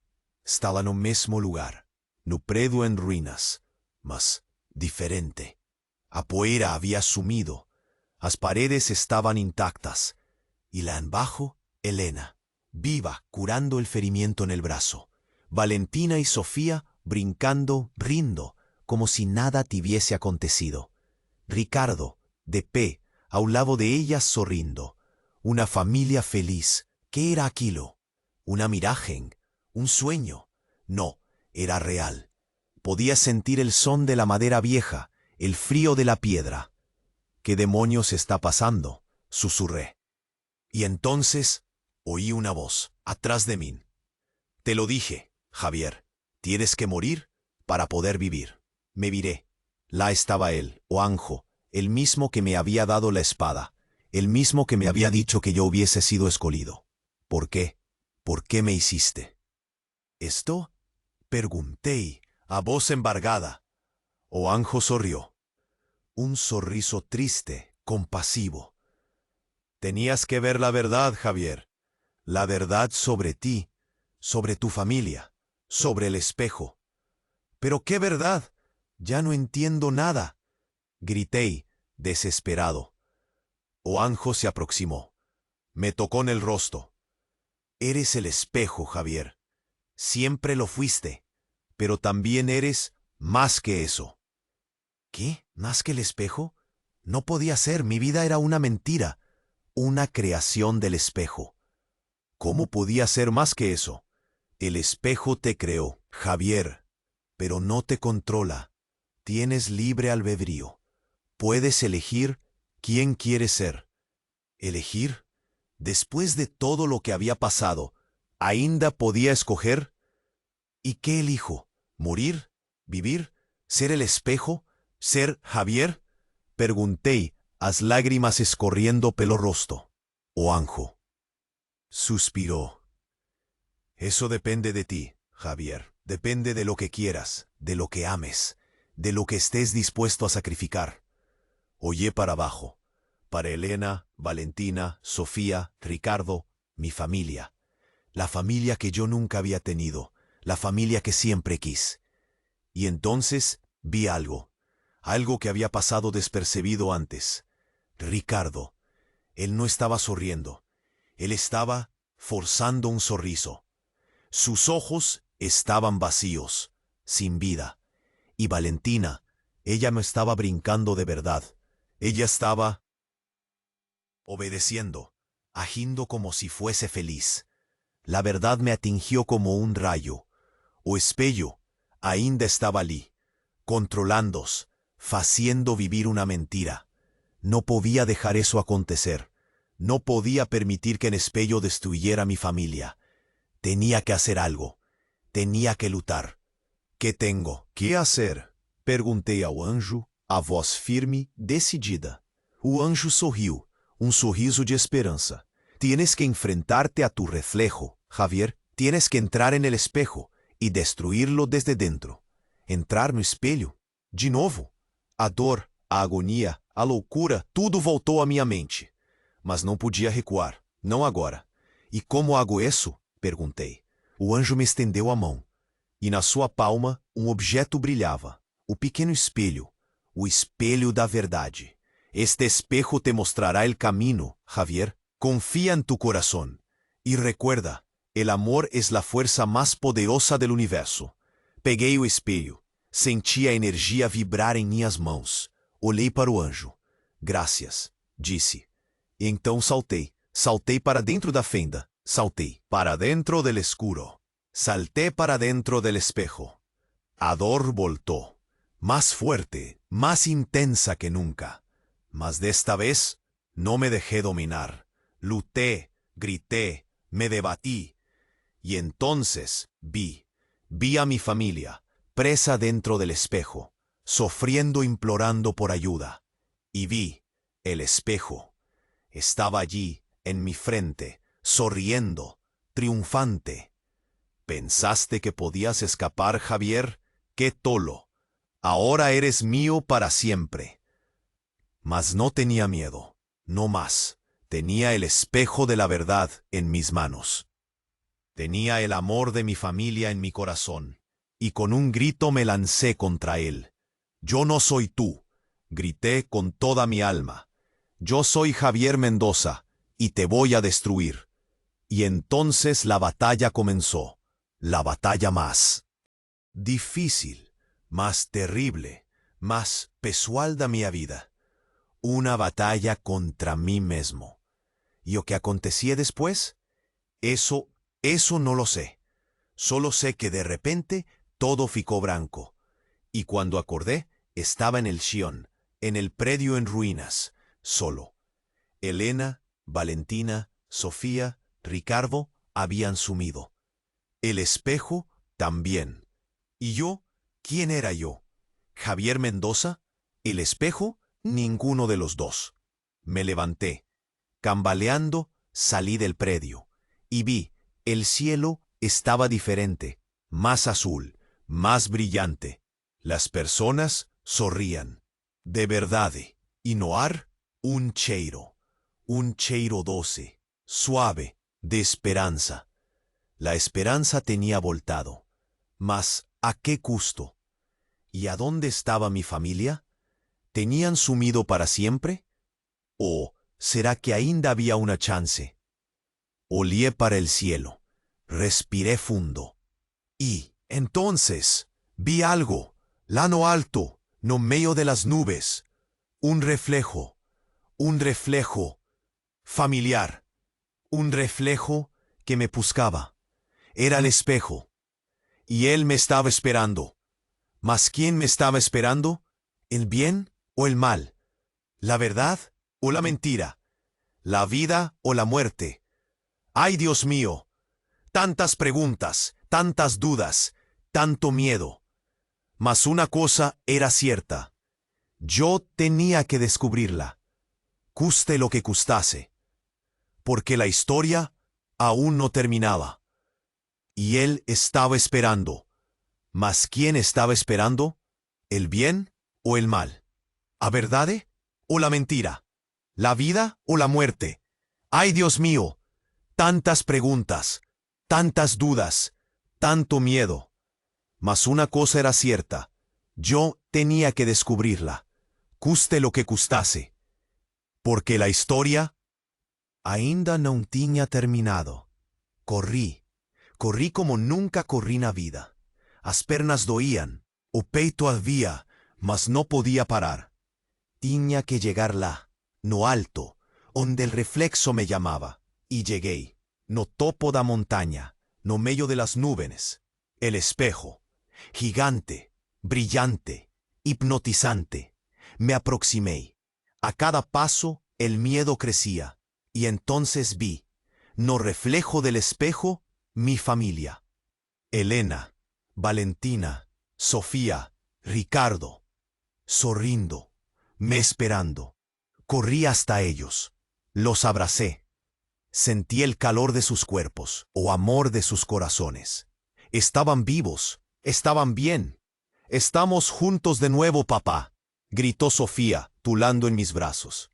Está lá no mesmo lugar. No prédio em ruínas. Mas diferente. A poeira havia sumido. As paredes estaban intactas. Y la embajo, Elena, viva, curando el ferimiento en el brazo. Valentina y Sofía brincando, rindo, como si nada te hubiese acontecido. Ricardo, de pie, a un lado de ellas sorrindo. Una familia feliz. ¿Qué era aquello? ¿Una miragen? ¿Un sueño? No, era real. Podía sentir el son de la madera vieja, el frío de la piedra. ¿Qué demonios está pasando?, susurré. Y entonces, Oí una voz, atrás de mí. Te lo dije, Javier. Tienes que morir para poder vivir. Me viré. Lá estaba él, Oanjo, el mismo que me había dado la espada, el mismo que me había dicho que yo hubiese sido escogido. ¿Por qué? ¿Por qué me hiciste esto? Pregunté, a voz embargada. Oanjo sonrió. Un sonriso triste, compasivo. Tenías que ver la verdad, Javier. La verdad sobre ti, sobre tu familia, sobre el espejo. ¿Pero qué verdad? Ya no entiendo nada. Grité, desesperado. Oanjo se aproximó. Me tocó en el rostro. Eres el espejo, Javier. Siempre lo fuiste, pero también eres más que eso. ¿Qué? ¿Más que el espejo? No podía ser, mi vida era una mentira, una creación del espejo. ¿Cómo podía ser más que eso? El espejo te creó, Javier, pero no te controla. Tienes libre albedrío. Puedes elegir quién quieres ser. ¿Elegir? Después de todo lo que había pasado, ¿ainda podía escoger? ¿Y qué elijo? ¿Morir? ¿Vivir? ¿Ser el espejo? ¿Ser Javier? Pregunté, las lágrimas escorriendo pelo rostro. Oanjo suspiró. Eso depende de ti, Javier. Depende de lo que quieras, de lo que ames, de lo que estés dispuesto a sacrificar. Oye para abajo, para Elena, Valentina, Sofía, Ricardo, mi familia. La familia que yo nunca había tenido, la familia que siempre quis. Y entonces vi algo que había pasado despercibido antes. Ricardo, él no estaba sonriendo, él estaba forzando un sonriso. Sus ojos estaban vacíos, sin vida. Y Valentina, ella no estaba brincando de verdad. Ella estaba obedeciendo, agindo como si fuese feliz. La verdad me atingió como un rayo. O espello, ainda estaba allí, controlándos, haciendo vivir una mentira. No podía dejar eso acontecer. No podía permitir que en espello destruyera mi familia. Tenía que hacer algo. Tenía que lutar. ¿Qué tengo que hacer? Perguntei ao anjo, a voz firme, decidida. O anjo sorriu, sorriso de esperanza. Tienes que enfrentarte a tu reflejo, Javier. Tienes que entrar en el espejo y destruirlo desde dentro. Entrar no espelho. De novo. A dor, a agonia, a loucura, tudo voltou à minha mente. Mas não podia recuar. Não agora. E como hago isso? Perguntei. O anjo me estendeu a mão. E na sua palma um objeto brilhava. O pequeno espelho. O espelho da verdade. Este espejo te mostrará el camino, Javier. Confía en tu corazón. Y recuerda, el amor es la fuerza más poderosa del universo. Peguei o espelho. Senti a energia vibrar em minhas mãos. Olhei para o anjo. Graças, disse. E então saltei. Saltei para dentro da fenda. Saltei para dentro del escuro. Salté para dentro del espejo. A dor voltó. Más fuerte, más intensa que nunca. Mas desta vez no me dejé dominar. Luté, grité, me debatí. Y entonces vi a mi familia, presa dentro del espejo, sufriendo, implorando por ayuda. Y vi el espejo. Estaba allí, en mi frente, sonriendo, triunfante. ¿Pensaste que podías escapar, Javier? ¡Qué tolo! Ahora eres mío para siempre. Mas no tenía miedo, no más. Tenía el espejo de la verdad en mis manos. Tenía el amor de mi familia en mi corazón. Y con un grito me lancé contra él. Yo no soy tú, grité con toda mi alma. Yo soy Javier Mendoza, y te voy a destruir. Y entonces la batalla comenzó. La batalla más difícil, más terrible, más pessoal da minha vida. Una batalla contra mí mismo. ¿Y lo que acontecía después? Eso no lo sé. Solo sé que de repente todo ficó branco. Y cuando acordé, estaba en el Sion, en el predio en ruinas, solo. Elena, Valentina, Sofía, Ricardo habían sumido. El espejo también. ¿Y yo? ¿Quién era yo? ¿Javier Mendoza? ¿El espejo? Ninguno de los dos. Me levanté. Cambaleando, salí del predio. Y vi, el cielo estaba diferente, más azul, más brillante. Las personas sorrían. De verdad, y noar, un cheiro doce, suave, de esperanza. La esperanza tenía voltado. Mas, ¿a qué costo? ¿Y a dónde estaba mi familia? ¿Tenían sumido para siempre? ¿O será que ainda había una chance? Olié para el cielo, respiré fundo. Y, entonces, vi algo, lá no alto, no medio de las nubes. Un reflejo familiar, un reflejo que me buscaba. Era el espejo, y él me estaba esperando. ¿Mas quién me estaba esperando? ¿El bien o el mal? ¿La verdad o la mentira? ¿La vida o la muerte? ¡Ay, Dios mío! Tantas preguntas, tantas dudas, tanto miedo. Mas una cosa era cierta. Yo tenía que descubrirla, custe lo que custase, porque la historia aún no terminaba. Y él estaba esperando. ¿Mas quién estaba esperando? ¿El bien o el mal? ¿La verdad o la mentira? ¿La vida o la muerte? ¡Ay, Dios mío! Tantas preguntas, tantas dudas, tanto miedo. Mas una cosa era cierta. Yo tenía que descubrirla, custe lo que custase, porque la historia ainda no tinha terminado. Corrí como nunca corrí na vida. As pernas doían, o peito ardía, mas no podía parar. Tinha que llegar lá, no alto, onde el reflexo me llamaba, y llegué, no topo da montaña, no medio de las nubes, el espejo, gigante, brillante, hipnotizante. Me aproximé. A cada paso el miedo crecía, y entonces vi, no reflejo del espejo, mi familia. Elena, Valentina, Sofía, Ricardo, sorrindo, me esperando. Corrí hasta ellos, los abracé. Sentí el calor de sus cuerpos, o amor de sus corazones. Estaban vivos, estaban bien. Estamos juntos de nuevo, papá, gritó Sofía, tulando en mis brazos.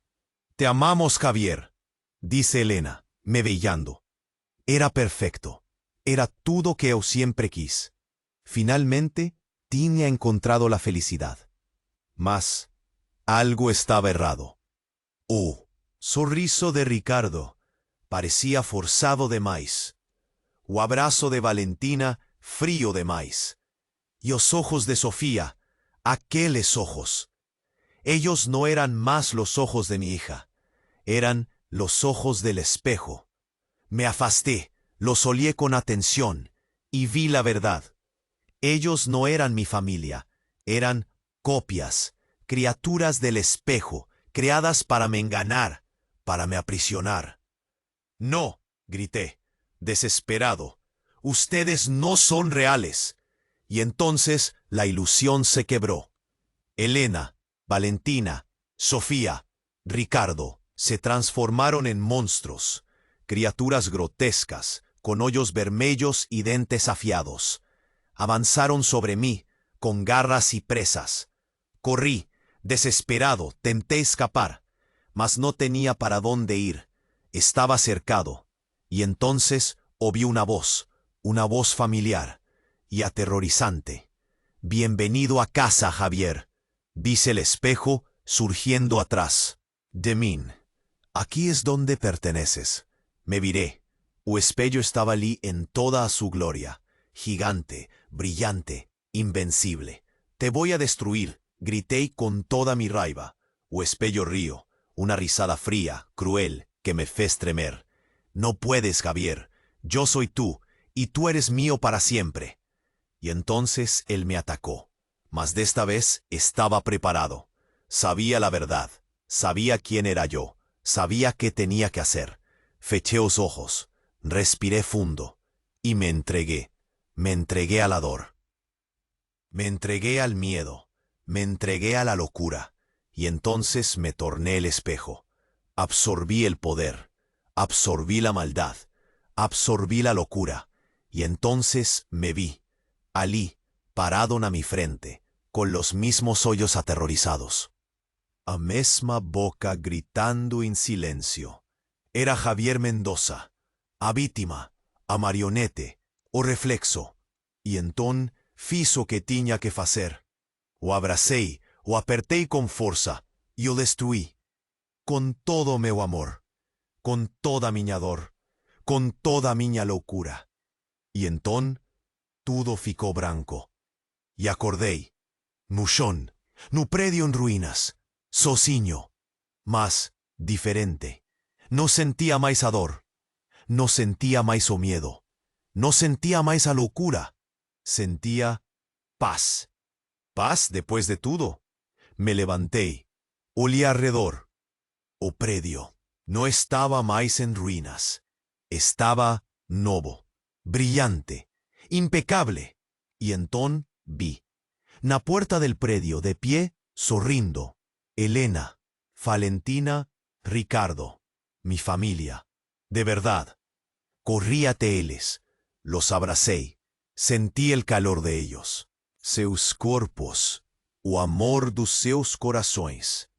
Te amamos, Javier, dice Elena, me beijando. Era perfecto. Era todo que yo siempre quis. Finalmente, tinha encontrado la felicidad. Mas, algo estaba errado. Oh, sorriso de Ricardo parecía forzado demais. O abrazo de Valentina frío demais. Y los ojos de Sofía, aqueles ojos. Ellos no eran más los ojos de mi hija, eran los ojos del espejo. Me afasté, los olié con atención y vi la verdad. Ellos no eran mi familia, eran copias, criaturas del espejo, creadas para me engañar, para me aprisionar. No, grité, desesperado, ustedes no son reales. Y entonces la ilusión se quebró. Elena, Valentina, Sofía, Ricardo se transformaron en monstruos, criaturas grotescas, con hoyos vermelhos y dentes afiados. Avanzaron sobre mí, con garras y presas. Corrí, desesperado, tenté escapar, mas no tenía para dónde ir. Estaba cercado, y entonces oí una voz familiar y aterrorizante. Bienvenido a casa, Javier, dice el espejo, surgiendo atrás de mí. Aquí es donde perteneces. Me viré. O espello estaba allí en toda su gloria, gigante, brillante, invencible. Te voy a destruir, grité con toda mi raiva. O espello río, una risada fría, cruel, que me fez tremer. No puedes, Javier. Yo soy tú, y tú eres mío para siempre. Y entonces él me atacó. Mas de esta vez estaba preparado. Sabía la verdad. Sabía quién era yo. Sabía qué tenía que hacer. Feché los ojos. Respiré fundo y me entregué a la dor. Me entregué al miedo, me entregué a la locura, y entonces me torné el espejo. Absorbí el poder, absorbí la maldad, absorbí la locura, y entonces me vi, Alí, parado a mi frente, con los mismos hoyos aterrorizados. A mesma boca gritando en silencio. Era Javier Mendoza, a vítima, a marionete, o reflexo, e entón fiz o que tiña que facer. O abracei, o apertei con forza, e o destruí. Con todo meu amor, con toda miña dor, con toda miña loucura. E entón, tudo ficou branco. E acordei, no chón, no predio en ruínas, sozinho, mas diferente. No sentía máis a dor, no sentía máis o miedo, no sentía máis a loucura, sentía paz. Paz después de todo. Me levantei, olí alrededor. O predio no estaba máis en ruínas, estaba novo, brillante, impecable. Y entón vi, na puerta del predio, de pie, sorrindo, Elena, Valentina, Ricardo, mi familia. De verdad, corrí ate eles, los abracei, sentí el calor de ellos, seus corpos, o amor dos seus corações.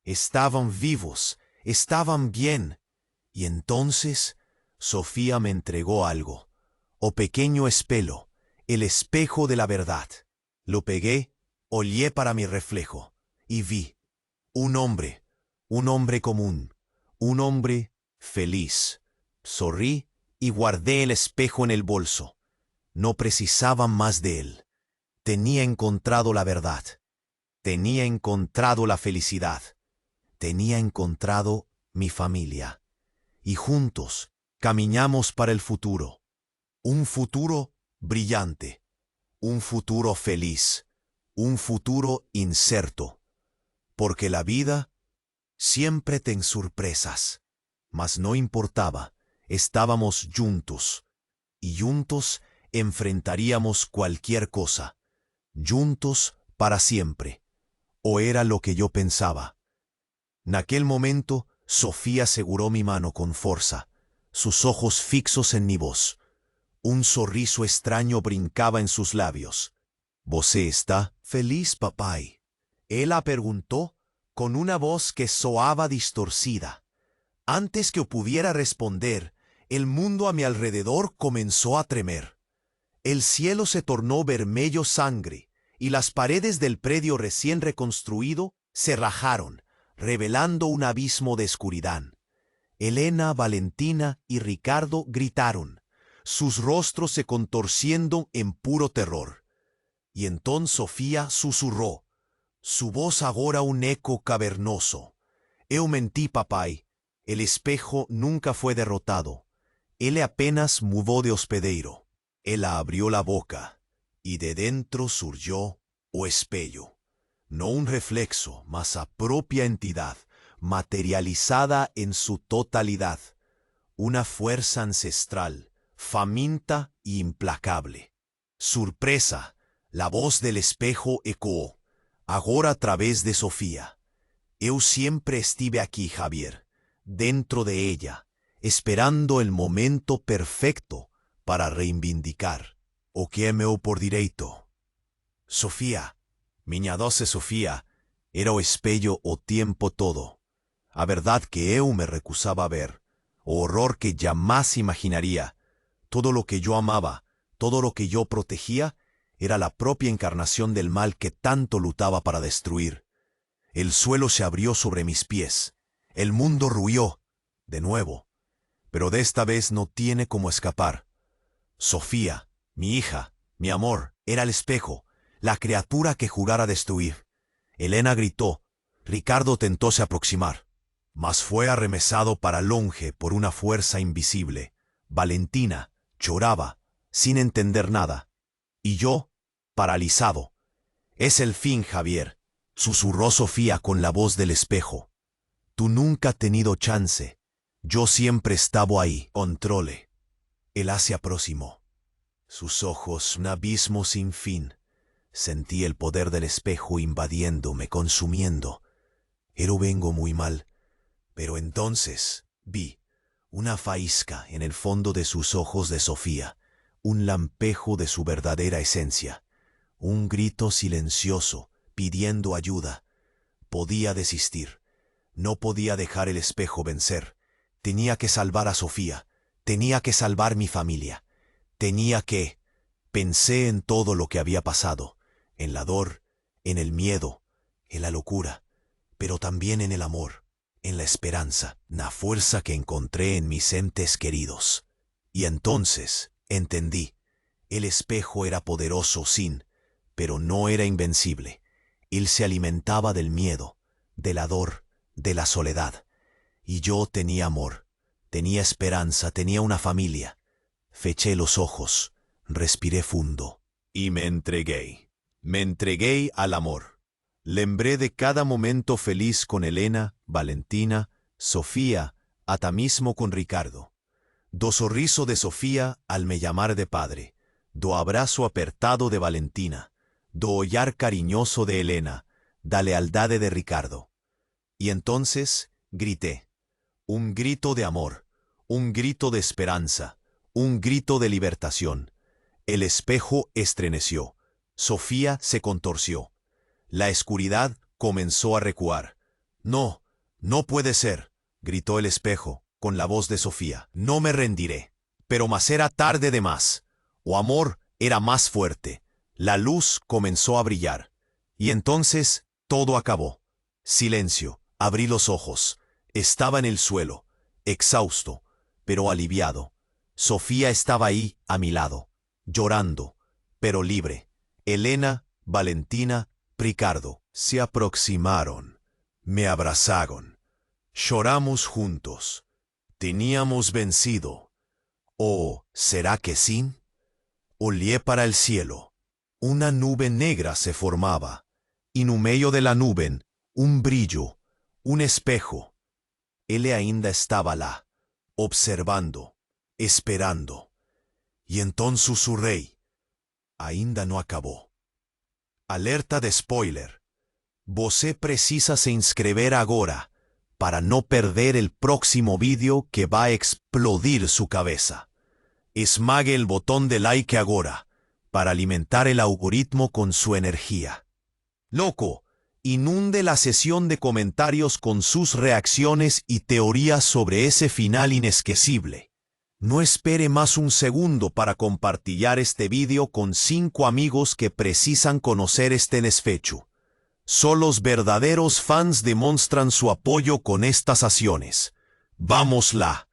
Estaban vivos, estaban bien. Y entonces Sofía me entregó algo, o pequeño espelo, el espejo de la verdad. Lo pegué, olé para mi reflejo, y vi un hombre común, un hombre feliz. Sorrí y guardé el espejo en el bolso. No precisaba más de él. Tenía encontrado la verdad. Tenía encontrado la felicidad. Tenía encontrado mi familia. Y juntos caminamos para el futuro. Un futuro brillante. Un futuro feliz. Un futuro incierto. Porque la vida siempre ten sorpresas. Mas no importaba. Estábamos juntos. Y juntos enfrentaríamos cualquier cosa. Juntos para siempre. O era lo que yo pensaba. En aquel momento, Sofía aseguró mi mano con fuerza, sus ojos fixos en mi voz. Un sorriso extraño brincaba en sus labios. ¿Você está feliz, papai? Ella preguntó con una voz que soaba distorcida. Antes que pudiera responder, el mundo a mi alrededor comenzó a tremer. El cielo se tornó vermelho sangre y las paredes del predio recién reconstruido se rajaron, revelando un abismo de oscuridad. Elena, Valentina y Ricardo gritaron, sus rostros se contorciendo en puro terror. Y entonces Sofía susurró, su voz agora un eco cavernoso. Eu mentí, papai, el espejo nunca fue derrotado. Él apenas mudó de hospedeiro. Ella abrió la boca, y de dentro surgió o espello. No un reflexo, mas a propia entidad, materializada en su totalidad. Una fuerza ancestral, faminta y implacable. Sorpresa, la voz del espejo ecoó, agora a través de Sofía. Eu siempre estive aquí, Javier, dentro de ella, esperando el momento perfecto para reivindicar o que é meu por direito. Sofía, miña doce Sofía, era o espello o tiempo todo. A verdad que eu me recusaba a ver, o horror que jamás imaginaría. Todo lo que yo amaba, todo lo que yo protegía, era la propia encarnación del mal que tanto lutaba para destruir. El suelo se abrió sobre mis pies. El mundo ruió, de nuevo. Pero de esta vez no tiene cómo escapar. Sofía, mi hija, mi amor, era el espejo, la criatura que jurara destruir. Elena gritó. Ricardo tentóse aproximar, mas fue arremesado para longe por una fuerza invisible. Valentina lloraba, sin entender nada. Y yo, paralizado. Es el fin, Javier, susurró Sofía con la voz del espejo. Tú nunca has tenido chance. Yo siempre estaba ahí. Controle. Él se aproximó. Sus ojos, un abismo sin fin. Sentí el poder del espejo invadiéndome, consumiendo. Era vengo muy mal, pero entonces vi una faísca en el fondo de sus ojos de Sofía, un lampejo de su verdadera esencia, un grito silencioso pidiendo ayuda. Podía desistir, no podía dejar el espejo vencer. Tenía que salvar a Sofía, tenía que salvar mi familia, tenía que... Pensé en todo lo que había pasado, en la dor, en el miedo, en la locura, pero también en el amor, en la esperanza, la fuerza que encontré en mis entes queridos. Y entonces entendí, el espejo era poderoso pero no era invencible. Él se alimentaba del miedo, de la dor, de la soledad. Y yo tenía amor, tenía esperanza, tenía una familia. Feché los ojos, respiré fundo y me entregué. Me entregué al amor. Lembré de cada momento feliz con Elena, Valentina, Sofía, hasta mismo con Ricardo. Do sorriso de Sofía al me llamar de padre, do abrazo apertado de Valentina, do hollar cariñoso de Elena, da lealdad de Ricardo. Y entonces grité, un grito de amor, un grito de esperanza, un grito de liberación. El espejo estremeció, Sofía se contorció. La oscuridad comenzó a recuar. No, no puede ser, gritó el espejo, con la voz de Sofía. No me rendiré. Pero más era tarde de más. O amor era más fuerte. La luz comenzó a brillar. Y entonces todo acabó. Silencio. Abrí los ojos. Estaba en el suelo, exhausto, pero aliviado. Sofía estaba ahí, a mi lado, llorando, pero libre. Elena, Valentina, Ricardo se aproximaron, me abrazaron. Lloramos juntos. Teníamos vencido. ¿O será que sí? Olé para el cielo. Una nube negra se formaba, y en medio de la nube, un brillo, un espejo. Él ainda estaba lá, observando, esperando. Y entonces susurré, ainda no acabó. Alerta de spoiler. Você precisa se inscrever agora para no perder el próximo vídeo que va a explodir su cabeza. Esmague el botón de like agora para alimentar el algoritmo con su energía. Loco, inunde la sesión de comentarios con sus reacciones y teorías sobre ese final inesquecible. No espere más un segundo para compartir este vídeo con 5 amigos que precisan conocer este desfecho. Solo los verdaderos fans demuestran su apoyo con estas acciones. ¡Vámosla!